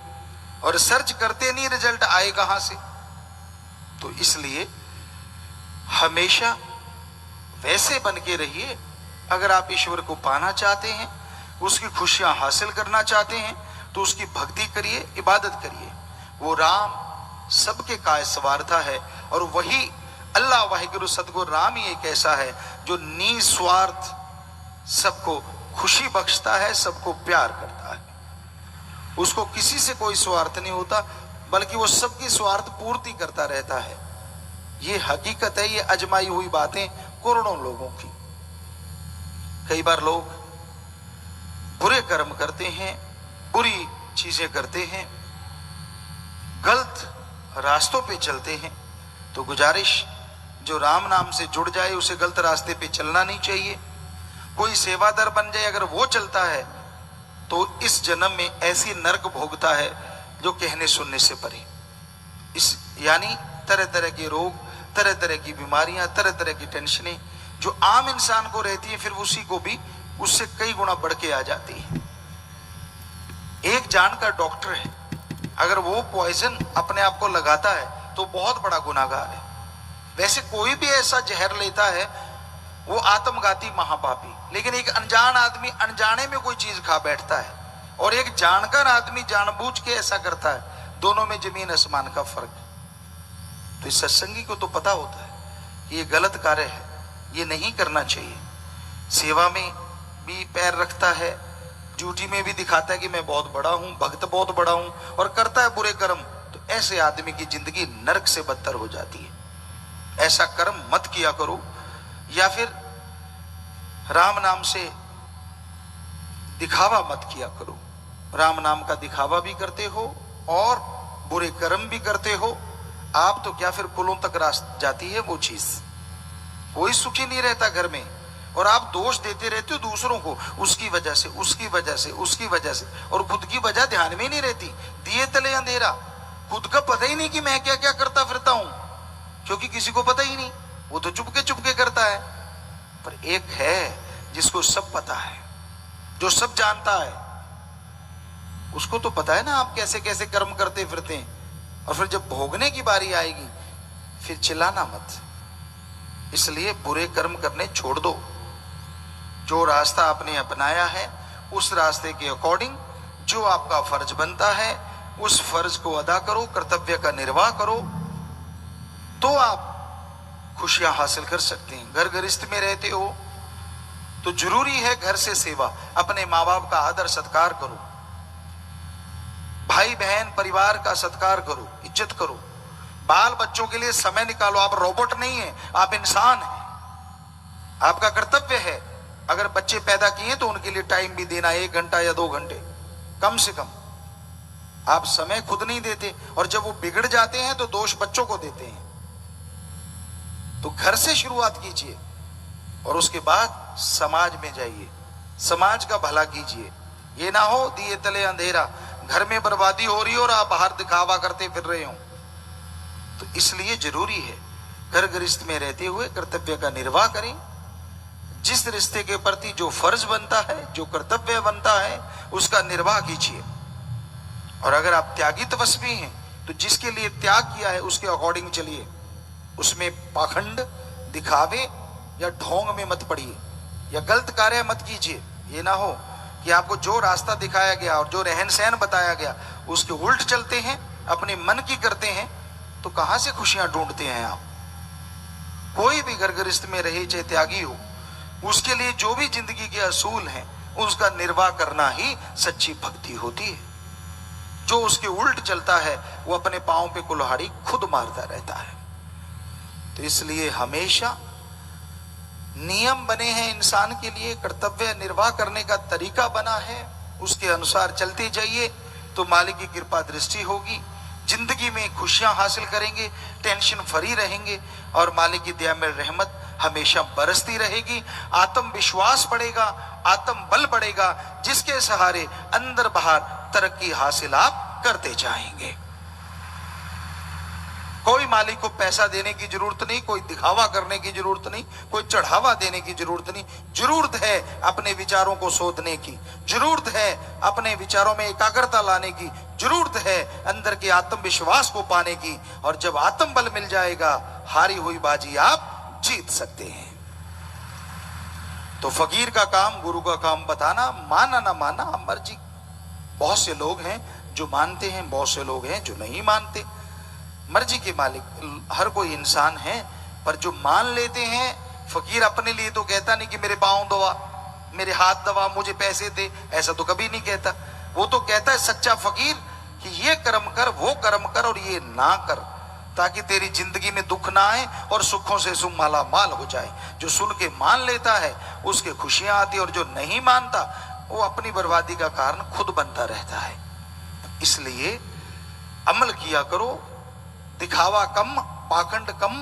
और रिसर्च करते नहीं, रिजल्ट आए कहां से। तो इसलिए हमेशा वैसे बन के रहिए अगर आप ईश्वर को पाना चाहते हैं, उसकी खुशियां हासिल करना चाहते हैं, तो उसकी भक्ति करिए, इबादत करिए। वो राम सबके काय सवारता है, और वही अल्लाह वाहिगुरु सतगुरु राम ही एक ऐसा है जो निस्वार्थ सबको खुशी बख्शता है, सबको प्यार करता है। उसको किसी से कोई स्वार्थ नहीं होता, बल्कि वो सबकी स्वार्थ पूर्ति करता रहता है। ये हकीकत है, ये अजमाई हुई बातें करोड़ों लोगों की। कई बार लोग बुरे कर्म करते हैं, बुरी चीजें करते हैं, गलत रास्तों पे चलते हैं, तो गुजारिश, जो राम नाम से जुड़ जाए उसे गलत रास्ते पे चलना नहीं चाहिए। कोई सेवादार बन जाए, अगर वो चलता है तो इस जन्म में ऐसी नरक भोगता है जो कहने सुनने से परे। इस यानी तरह तरह के रोग, तरह तरह की बीमारियां, तरह तरह की टेंशनें जो आम इंसान को रहती है, फिर उसी को भी उससे कई गुना बढ़ के आ जाती है। एक जानकार डॉक्टर है, अगर वो पॉइजन अपने आप को लगाता है तो बहुत बड़ा गुनाहगार है। वैसे कोई भी ऐसा जहर लेता है वो आत्मघाती महापापी, लेकिन एक अनजान आदमी अनजाने में कोई चीज खा बैठता है, और एक जानकार आदमी जानबूझ के ऐसा करता है, दोनों में जमीन आसमान का फर्क है। तो इस सत्संगी को तो पता होता है कि ये गलत कार्य है, ये नहीं करना चाहिए। सेवा में भी पैर रखता है, ड्यूटी में भी दिखाता है कि मैं बहुत बड़ा हूं, भक्त बहुत बड़ा हूं, और करता है बुरे कर्म, तो ऐसे आदमी की जिंदगी नरक से बदतर हो जाती है। ऐसा कर्म मत किया करो। या फिर राम नाम से दिखावा मत किया करो। राम नाम का दिखावा भी करते हो और बुरे कर्म भी करते हो, आप तो क्या फिर कुलों तक रास जाती है वो चीज। कोई सुखी नहीं रहता घर में, और आप दोष देते रहते हो दूसरों को, उसकी वजह से, उसकी वजह से, उसकी वजह से, और खुद की वजह ध्यान में नहीं रहती। दिए तले अंधेरा, खुद का पता ही नहीं कि मैं क्या क्या करता फिरता हूं, क्योंकि किसी को पता ही नहीं, वो तो चुपके करता है। पर एक है जिसको सब पता है, जो सब जानता है, उसको तो पता है ना आप कैसे कैसे कर्म करते फिरते हैं। और फिर जब भोगने की बारी आएगी फिर चिल्लाना मत। इसलिए बुरे कर्म करने छोड़ दो। जो रास्ता आपने अपनाया है उस रास्ते के अकॉर्डिंग जो आपका फर्ज बनता है उस फर्ज को अदा करो, कर्तव्य का निर्वाह करो, तो आप खुशियां हासिल कर सकते हैं। घर गृहस्थ में रहते हो तो जरूरी है घर से सेवा, अपने माँ बाप का आदर सत्कार करो, भाई बहन परिवार का सत्कार करो, इज्जत करो, बाल बच्चों के लिए समय निकालो। आप रोबोट नहीं है, आप इंसान हैं, आपका कर्तव्य है। अगर बच्चे पैदा किए तो उनके लिए टाइम भी देना, 1 घंटा या 2 घंटे कम से कम। आप समय खुद नहीं देते, और जब वो बिगड़ जाते हैं तो दोष बच्चों को देते हैं। तो घर से शुरुआत कीजिए और उसके बाद समाज में जाइए, समाज का भला कीजिए। ये ना हो दिए तले अंधेरा, घर में बर्बादी हो रही हो और आप बाहर दिखावा करते फिर रहे हो। तो इसलिए जरूरी है घर गृहस्थ में रहते हुए कर्तव्य का निर्वाह करें। जिस रिश्ते के प्रति जो फर्ज बनता है, जो कर्तव्य बनता है, उसका निर्वाह कीजिए। और अगर आप त्यागी तपस्वी हैं तो जिसके लिए त्याग किया है उसके अकॉर्डिंग चलिए। उसमें पाखंड, दिखावे या ढोंग में मत पड़िए, या गलत कार्य मत कीजिए। ये ना हो कि आपको जो रास्ता दिखाया गया और जो रहन सहन बताया गया उसके उल्ट चलते हैं, अपने मन की करते हैं, तो कहां से खुशियां ढूंढते हैं आप। कोई भी घर गृहस्थ में रहे, चाहे त्यागी हो, उसके लिए जो भी जिंदगी के असूल हैं उसका निर्वाह करना ही सच्ची भक्ति होती है। जो उसके उल्ट चलता है वो अपने पांव पे कुल्हाड़ी खुद मारता रहता है। तो इसलिए हमेशा नियम बने हैं इंसान के लिए, कर्तव्य निर्वाह करने का तरीका बना है, उसके अनुसार चलते जाइए तो मालिक की कृपा दृष्टि होगी। जिंदगी में खुशियां हासिल करेंगे, टेंशन फ्री रहेंगे, और मालिक की दया में रहमत हमेशा बरसती रहेगी। आत्मविश्वास बढ़ेगा, आत्म बल बढ़ेगा, जिसके सहारे अंदर बाहर तरक्की हासिल आप करते जाएंगे। कोई मालिक को पैसा देने की जरूरत नहीं, कोई दिखावा करने की जरूरत नहीं, कोई चढ़ावा देने की जरूरत नहीं। जरूरत है अपने विचारों को सोधने की, जरूरत है अपने विचारों में एकाग्रता लाने की, जरूरत है अंदर के आत्मविश्वास को पाने की। और जब आत्म बल मिल जाएगा, हारी हुई बाजी आप जीत सकते हैं। तो फकीर का काम, गुरु का काम बताना, माना ना माना मर्जी। बहुत से लोग हैं जो मानते हैं, बहुत से लोग हैं जो नहीं मानते। मर्जी के मालिक हर कोई इंसान है, पर जो मान लेते हैं, फकीर अपने लिए तो कहता नहीं कि मेरे पाँव दबा, मेरे हाथ दबा, मुझे पैसे दे, ऐसा तो कभी नहीं कहता। वो तो कहता है सच्चा फकीर कि ये कर्म कर, वो कर्म कर और ये ना कर, ताकि तेरी जिंदगी में दुख ना आए और सुखों से तुम माला माल हो जाए। जो सुन के मान लेता है उसके खुशियां आती, और जो नहीं मानता वो अपनी बर्बादी का कारण खुद बनता रहता है। इसलिए अमल किया करो, दिखावा कम, पाखंड कम,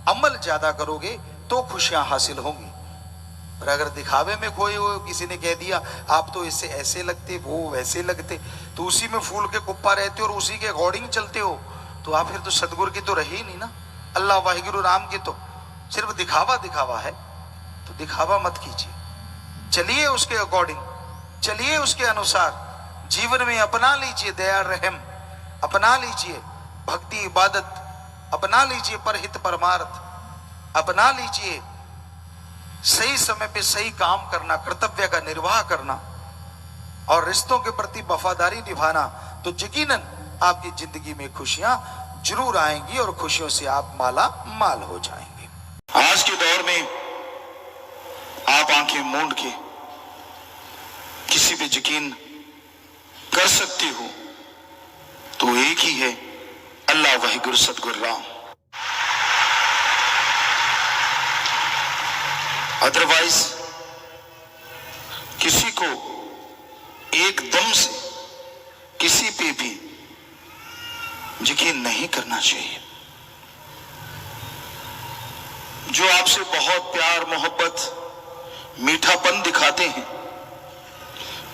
अमल ज्यादा करोगे तो खुशियां हासिल होंगी। और अगर दिखावे में खोए हो, किसी ने कह दिया आप तो इससे ऐसे लगते, वो वैसे लगते, तो उसी में फूल के कुप्पा रहते हो और उसी के अकॉर्डिंग चलते हो, तो आप फिर तो सदगुरु की तो रही नहीं ना, अल्लाह वाहिगुरु राम की। तो सिर्फ दिखावा दिखावा है, तो दिखावा मत कीजिए, चलिए उसके अकॉर्डिंग, चलिए उसके अनुसार, जीवन में अपना लीजिए दया रहम, अपना लीजिए भक्ति इबादत, अपना लीजिए परहित परमार्थ, अपना लीजिए सही समय पे सही काम करना, कर्तव्य का निर्वाह करना और रिश्तों के प्रति वफादारी निभाना, तो यकीनन आपकी जिंदगी में खुशियां जरूर आएंगी और खुशियों से आप माला माल हो जाएंगे। आज के दौर में आप आंखें मूंद के किसी पे यकीन कर सकते हो तो एक ही है, अल्लाह वाहिगुरु सतगुरु राम। अदरवाइज किसी को एकदम से किसी पे भी यकीन नहीं करना चाहिए। जो आपसे बहुत प्यार मोहब्बत मीठापन दिखाते हैं,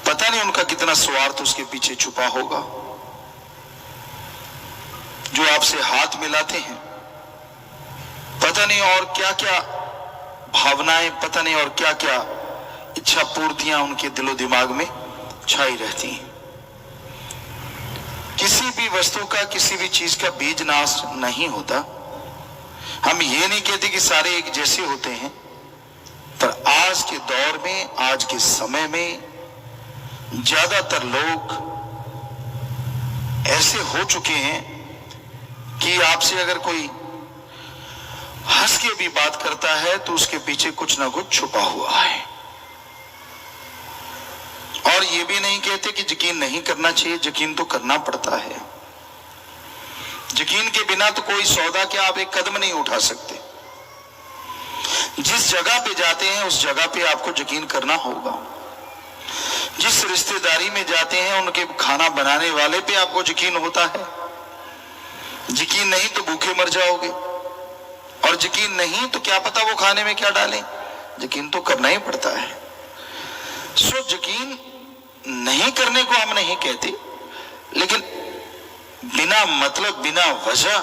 पता नहीं उनका कितना स्वार्थ उसके पीछे छुपा होगा। जो आपसे हाथ मिलाते हैं, पता नहीं और क्या क्या भावनाएं, पता नहीं और क्या क्या इच्छा पूर्तियां उनके दिलो दिमाग में छाई रहती हैं। किसी भी वस्तु का, किसी भी चीज का बीज नाश नहीं होता। हम ये नहीं कहते कि सारे एक जैसे होते हैं, पर आज के दौर में, आज के समय में ज्यादातर लोग ऐसे हो चुके हैं कि आपसे अगर कोई हंस के भी बात करता है तो उसके पीछे कुछ ना कुछ छुपा हुआ है। और ये भी नहीं कहते कि यकीन नहीं करना चाहिए, यकीन तो करना पड़ता है। यकीन के बिना तो कोई सौदा क्या आप एक कदम नहीं उठा सकते। जिस जगह पे जाते हैं उस जगह पे आपको यकीन करना होगा। जिस रिश्तेदारी में जाते हैं उनके खाना बनाने वाले पे आपको यकीन होता है। यकीन नहीं तो भूखे मर जाओगे, और यकीन नहीं तो क्या पता वो खाने में क्या डालें। यकीन तो करना ही पड़ता है। सो यकीन नहीं करने को हम नहीं कहते, लेकिन बिना मतलब, बिना वजह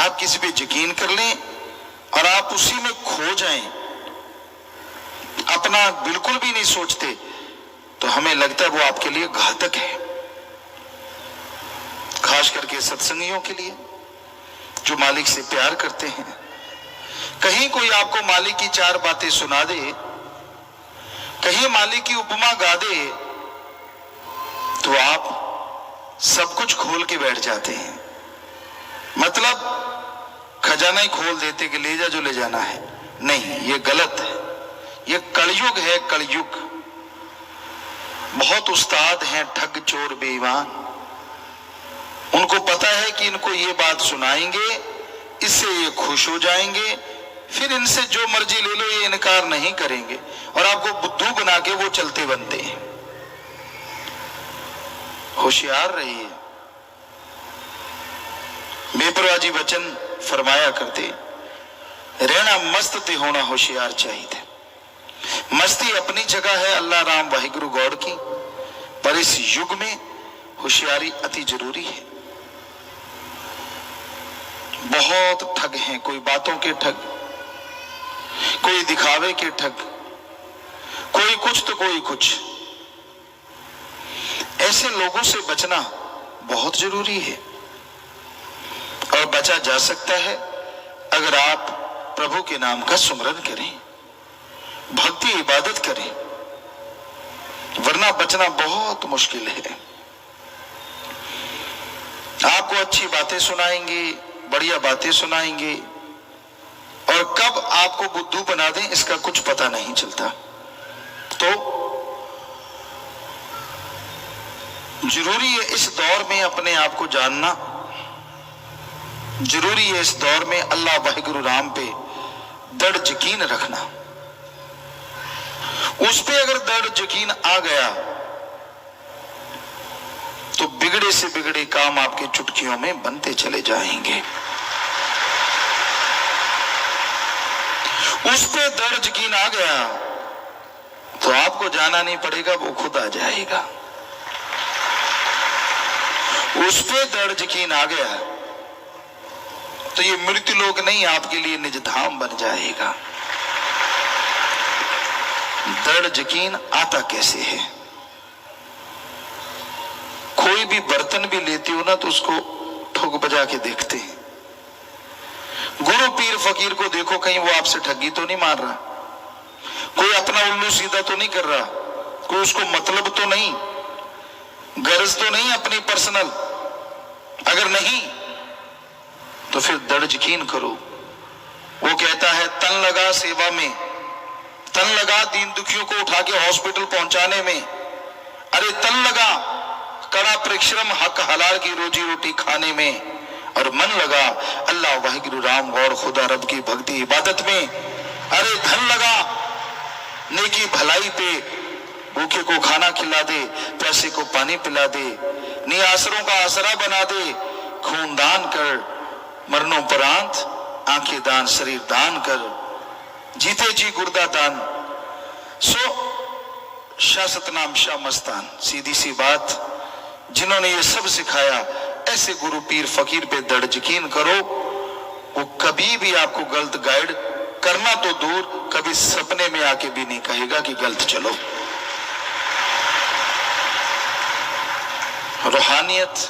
आप किसी पे यकीन कर लें और आप उसी में खो जाएं, अपना बिल्कुल भी नहीं सोचते, तो हमें लगता है वो आपके लिए घातक है। खास करके सत्संगियों के लिए जो मालिक से प्यार करते हैं। कहीं कोई आपको मालिक की चार बातें सुना दे, कहीं मालिक की उपमा गा दे, तो आप सब कुछ खोल के बैठ जाते हैं। मतलब खजाना ही खोल देते कि ले जा जो ले जाना है। नहीं, ये गलत है। ये कलयुग है, कलयुग। बहुत उस्ताद हैं ठग चोर बेईमान, उनको पता है कि इनको ये बात सुनाएंगे, इससे ये खुश हो जाएंगे, फिर इनसे जो मर्जी ले लो ये इनकार नहीं करेंगे, और आपको बुद्धू बना के वो चलते बनते हैं। होशियार रहिए। बेपरवाह जी वचन फरमाया करते, रहना मस्त ते होना होशियार चाहिए। मस्ती अपनी जगह है अल्लाह राम वाहिगुरु गौड़ की, पर इस युग में होशियारी अति जरूरी है। बहुत ठग हैं, कोई बातों के ठग, कोई दिखावे के ठग, कोई कुछ तो कोई कुछ। ऐसे लोगों से बचना बहुत जरूरी है, और बचा जा सकता है अगर आप प्रभु के नाम का सुमरन करें, भक्ति इबादत करें, वरना बचना बहुत मुश्किल है। आपको अच्छी बातें सुनाएंगे, बढ़िया बातें सुनाएंगे, और कब आपको बुद्धू बना दें इसका कुछ पता नहीं चलता। तो जरूरी है इस दौर में अपने आप को जानना, जरूरी है इस दौर में अल्लाह वाहिगुरु राम पे दृढ़ यकीन रखना। उस पे अगर दृढ़ यकीन आ गया तो बिगड़े से बिगड़े काम आपके चुटकियों में बनते चले जाएंगे। उस पे दृढ़ यकीन आ गया तो आपको जाना नहीं पड़ेगा, वो खुद आ जाएगा। उस पे दृढ़ यकीन आ गया तो ये मृत्यु लोक नहीं, आपके लिए निज धाम बन जाएगा। दृढ़ यकीन आता कैसे है? कोई भी बर्तन भी लेते हो ना तो उसको ठोक बजा के देखते हैं। गुरु पीर फकीर को देखो, कहीं वो आपसे ठगी तो नहीं मार रहा, कोई अपना उल्लू सीधा तो नहीं कर रहा, कोई उसको मतलब तो नहीं, गरज तो नहीं अपनी पर्सनल। अगर नहीं तो फिर दृढ़ यकीन करो। वो कहता है तन लगा सेवा में, तन लगा दीन दुखियों को उठा के हॉस्पिटल पहुंचाने में, अरे तन लगा कड़ा परिश्रम हक हलाल की रोजी रोटी खाने में, और मन लगा अल्लाह वाहिगुरु राम गौर खुदा रब की भक्ति इबादत में। अरे धन लगा नेकी भलाई पे, भूखे को खाना खिला दे, प्यासे को पानी पिला दे, निआसरों का आसरा बना दे, खून दान कर, मरणोपरांत आंखें दान, शरीर दान कर, जीते जी गुर्दा दान। सो शासत नाम शाह मस्तान, सीधी सी बात, जिन्होंने ये सब सिखाया, ऐसे गुरु पीर फकीर पे दृढ़ यकीन करो। वो कभी भी आपको गलत गाइड करना तो दूर, कभी सपने में आके भी नहीं कहेगा कि गलत चलो। रूहानियत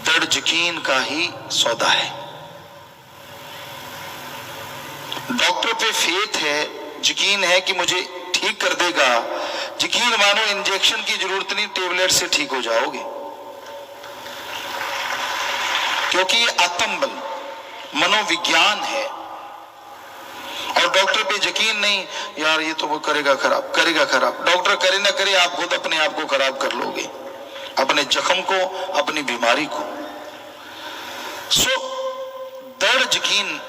दृढ़ यकीन का ही सौदा है। डॉक्टर पे फेथ है, यकीन है कि मुझे ठीक कर देगा, यकीन मानो इंजेक्शन की जरूरत नहीं, टेबलेट से ठीक हो जाओगे, क्योंकि ये आत्म बल मनोविज्ञान है। और डॉक्टर पे यकीन नहीं, यार ये तो वो करेगा खराब, करेगा खराब। डॉक्टर करे ना करे, आप खुद अपने आप को खराब कर लोगे, अपने जख्म को, अपनी बीमारी को। सो दृढ़ यकीन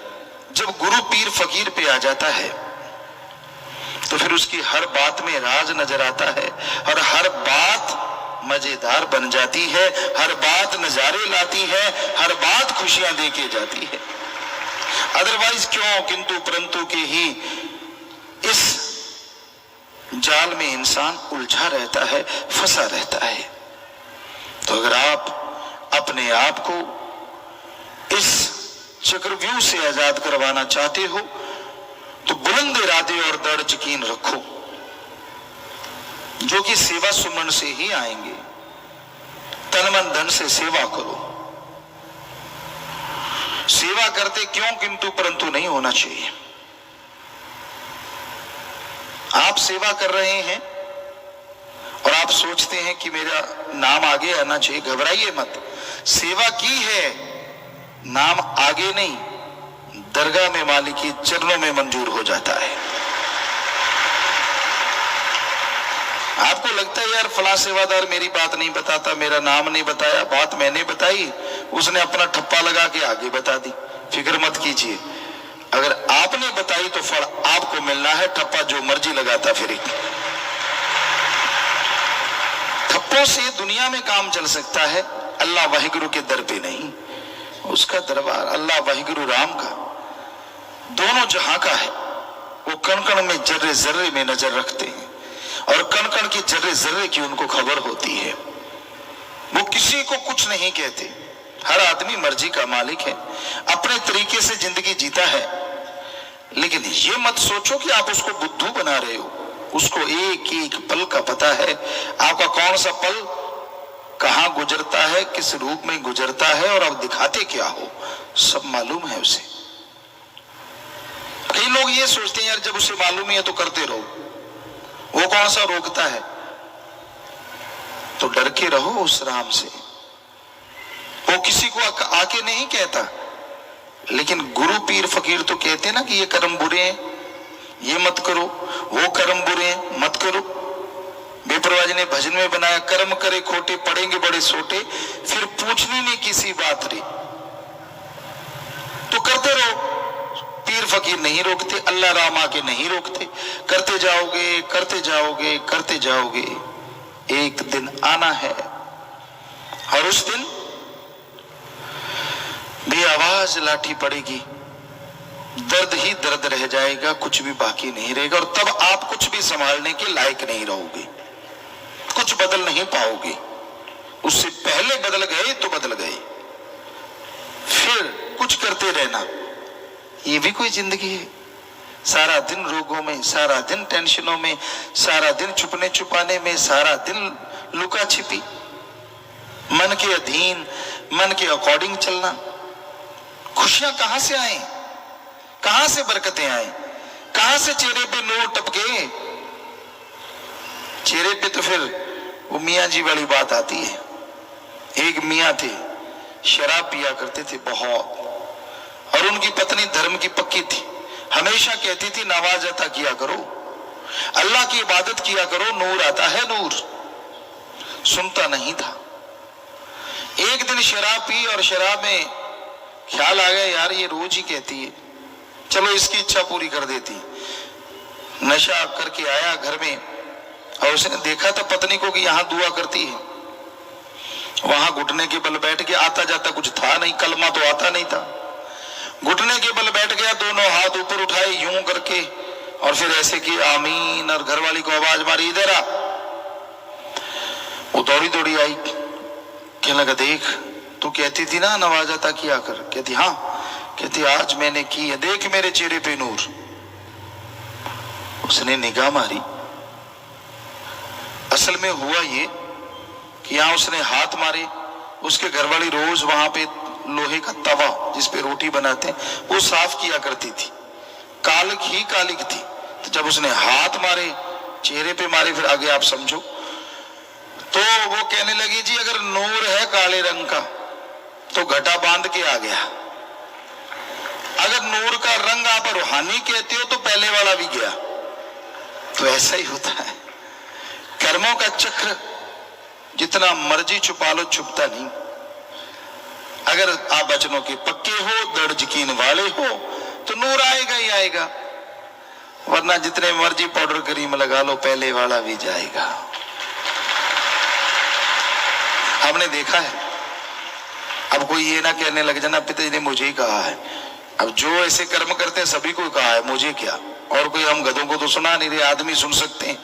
जब गुरु पीर फकीर पे आ जाता है तो फिर उसकी हर बात में राज नजर आता है, और हर बात मजेदार बन जाती है, हर बात नजारे लाती है, हर बात खुशियां दे के जाती है। अदरवाइज क्यों किंतु परंतु के ही इस जाल में इंसान उलझा रहता है, फंसा रहता है। तो अगर आप अपने आप को इस चक्रव्यूह से आजाद करवाना चाहते हो तो बुलंद इरादे और दृढ़ यकीन रखो, जो कि सेवा सुमन से ही आएंगे। तन मन धन से सेवा करो। सेवा करते क्यों किंतु परंतु नहीं होना चाहिए। आप सेवा कर रहे हैं और आप सोचते हैं कि मेरा नाम आगे आना चाहिए, घबराइए मत। सेवा की है, नाम आगे नहीं, दरगाह में मालिक की चरणों में मंजूर हो जाता है। आपको लगता है यार फला सेवादार मेरी बात नहीं बताता, मेरा नाम नहीं बताया, बात मैंने बताई, उसने अपना ठप्पा लगा के आगे बता दी। फिक्र मत कीजिए, अगर आपने बताई तो फल आपको मिलना है, ठप्पा जो मर्जी लगाता फिरे। ठप्पों से दुनिया में काम चल सकता है, अल्लाह वाहिगुरु के दर पे नहीं। उसका दरबार अल्लाह वाहिगुरु राम का दोनों जहां का है। वो कण कण में जर्रे जर्रे में नजर रखते हैं, और कण कण की जर्रे जर्रे की उनको खबर होती है। वो किसी को कुछ नहीं कहते, हर आदमी मर्जी का मालिक है, अपने तरीके से जिंदगी जीता है। लेकिन ये मत सोचो कि आप उसको बुद्धू बना रहे हो। उसको एक एक पल का पता है, आपका कौन सा पल कहां गुजरता है, किस रूप में गुजरता है, और आप दिखाते क्या हो, सब मालूम है उसे। कई कई लोग ये सोचते हैं यार जब उसे मालूम ही है तो करते रहो, वो कौन सा रोकता है। तो डर के रहो उस राम से। वो किसी को आके नहीं कहता, लेकिन गुरु पीर फकीर तो कहते हैं ना कि ये कर्म बुरे हैं, ये मत करो, वो कर्म बुरे हैं, मत करो। बेपरवाह जी ने भजन में बनाया, कर्म करे खोटे पड़ेंगे बड़े सोटे, फिर पूछनी नहीं किसी बात रे। तो करते रहो, पीर फकीर नहीं रोकते, अल्लाह राम आके नहीं रोकते। करते जाओगे करते जाओगे करते जाओगे, एक दिन आना है और उस दिन बेआवाज लाठी पड़ेगी, दर्द ही दर्द रह जाएगा, कुछ भी बाकी नहीं रहेगा। और तब आप कुछ भी संभालने के लायक नहीं रहोगे, कुछ बदल नहीं पाओगे। उससे पहले बदल गए तो बदल गए, फिर कुछ करते रहना, ये भी कोई जिंदगी है? सारा दिन रोगों में, सारा दिन टेंशनों में, सारा दिन छुपने छुपाने में, सारा दिन लुका छिपी, मन के अधीन, मन के अकॉर्डिंग चलना। खुशियां कहां से आए, कहां से बरकतें आए, कहां से चेहरे पे नूर टपके? चेहरे पे तो फिर वो मियां जी वाली बात आती है। एक मियां थे, शराब पिया करते थे बहुत, और उनकी पत्नी धर्म की पक्की थी, हमेशा कहती थी नवाज अता किया करो, अल्लाह की इबादत किया करो, नूर आता है नूर। सुनता नहीं था। एक दिन शराब पी और शराब में ख्याल आ गया यार ये रोज ही कहती है, चलो इसकी इच्छा पूरी कर देती। नशा करके आया घर में और उसने देखा था पत्नी को कि यहां दुआ करती है, वहां घुटने के बल बैठ के, आता जाता कुछ था नहीं, कलमा तो आता नहीं था, घुटने के बल बैठ गया, दोनों हाथ ऊपर उठाए यूं करके और फिर ऐसे कि आमीन, और घरवाली को आवाज मारी इधर आ। वो दौड़ी दौड़ी आई, कहने लगा देख तू कहती थी ना नवाज अता किया कर, कहती हाँ, कहती आज मैंने की है, देख मेरे चेहरे पे नूर। उसने निगाह मारी, असल में हुआ ये कि यहां उसने हाथ मारे, उसके घरवाली रोज वहां पे लोहे का तवा जिसपे रोटी बनाते हैं वो साफ किया करती थी, कालिक ही कालिक थी। तो जब उसने हाथ मारे, चेहरे पे मारे, फिर आगे आप समझो, तो वो कहने लगी जी अगर नूर है काले रंग का तो घटा बांध के आ गया, अगर नूर का रंग आप रूहानी कहते हो तो पहले वाला भी गया। तो ऐसा ही होता है, कर्मों का चक्र जितना मर्जी छुपा लो छुपता नहीं। अगर आप वचनों के पक्के हो, दृढ़ यकीन वाले हो, तो नूर आएगा ही आएगा, वरना जितने मर्जी पाउडर क्रीम लगा लो पहले वाला भी जाएगा। हमने देखा है। अब कोई ये ना कहने लग जाना पिताजी ने मुझे ही कहा है, अब जो ऐसे कर्म करते हैं सभी को कहा है, मुझे क्या, और कोई हम गधों को तो सुना नहीं रहे, आदमी सुन सकते हैं।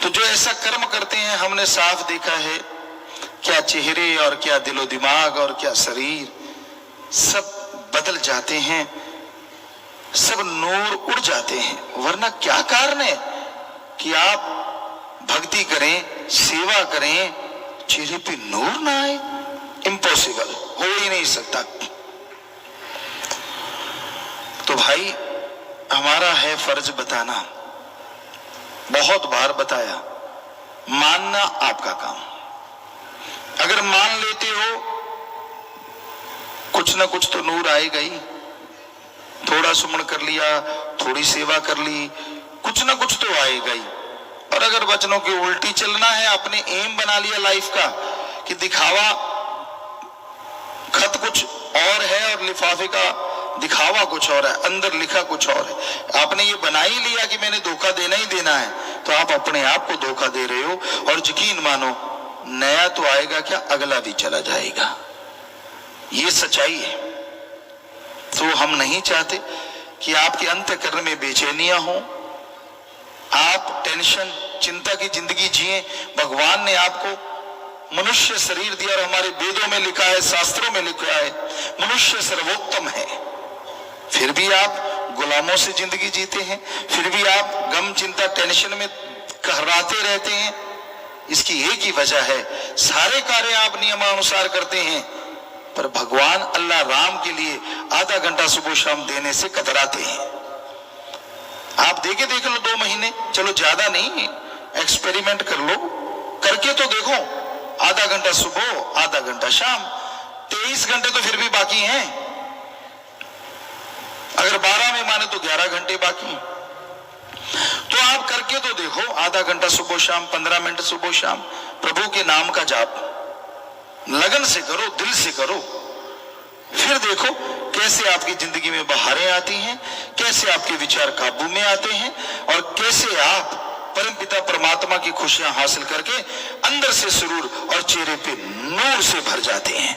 तो जो ऐसा कर्म करते हैं हमने साफ देखा है, क्या चेहरे और क्या दिलो दिमाग और क्या शरीर सब बदल जाते हैं, सब नूर उड़ जाते हैं। वरना क्या कारण है कि आप भक्ति करें, सेवा करें, चेहरे पे नूर ना आए? इम्पॉसिबल, हो ही नहीं सकता। तो भाई हमारा है फर्ज बताना, बहुत बार बताया, मानना आपका काम। अगर मान लेते हो कुछ ना कुछ तो नूर आएगा ही, थोड़ा सुमन कर लिया, थोड़ी सेवा कर ली, कुछ ना कुछ तो आएगा ही। और अगर वचनों की उल्टी चलना है, अपने एम बना लिया लाइफ का कि दिखावा, खत कुछ और है और लिफाफे का दिखावा कुछ और है, अंदर लिखा कुछ और है, आपने ये बना ही लिया कि मैंने धोखा देना ही देना है, तो आप अपने आप को धोखा दे रहे हो। और यकीन मानो नया तो आएगा क्या, अगला भी चला जाएगा, ये सच्चाई है। तो हम नहीं चाहते कि आपके अंतःकरण में बेचैनियां हो, आप टेंशन चिंता की जिंदगी जिए। भगवान ने आपको मनुष्य शरीर दिया और हमारे वेदों में लिखा है, शास्त्रों में लिखा है, मनुष्य सर्वोत्तम है, फिर भी आप गुलामों से जिंदगी जीते हैं, फिर भी आप गम चिंता टेंशन में कहराते रहते हैं। इसकी एक ही वजह है, सारे कार्य आप नियमानुसार करते हैं पर भगवान अल्लाह राम के लिए आधा घंटा सुबह शाम देने से कतराते हैं। आप देख लो 2 महीने, चलो ज्यादा नहीं, एक्सपेरिमेंट कर लो, करके तो देखो, आधा घंटा सुबह आधा घंटा शाम, 23 घंटे तो फिर भी बाकी हैं। अगर 12 में माने तो 11 घंटे बाकी हैं। तो आप करके तो देखो, आधा घंटा सुबह शाम, 15 मिनट सुबह शाम प्रभु के नाम का जाप लगन से करो, दिल से करो, फिर देखो कैसे आपकी जिंदगी में बहारें आती हैं, कैसे आपके विचार काबू में आते हैं और कैसे आप परमपिता परमात्मा की खुशियां हासिल करके अंदर से सुरूर और चेहरे पे नूर से भर जाते हैं।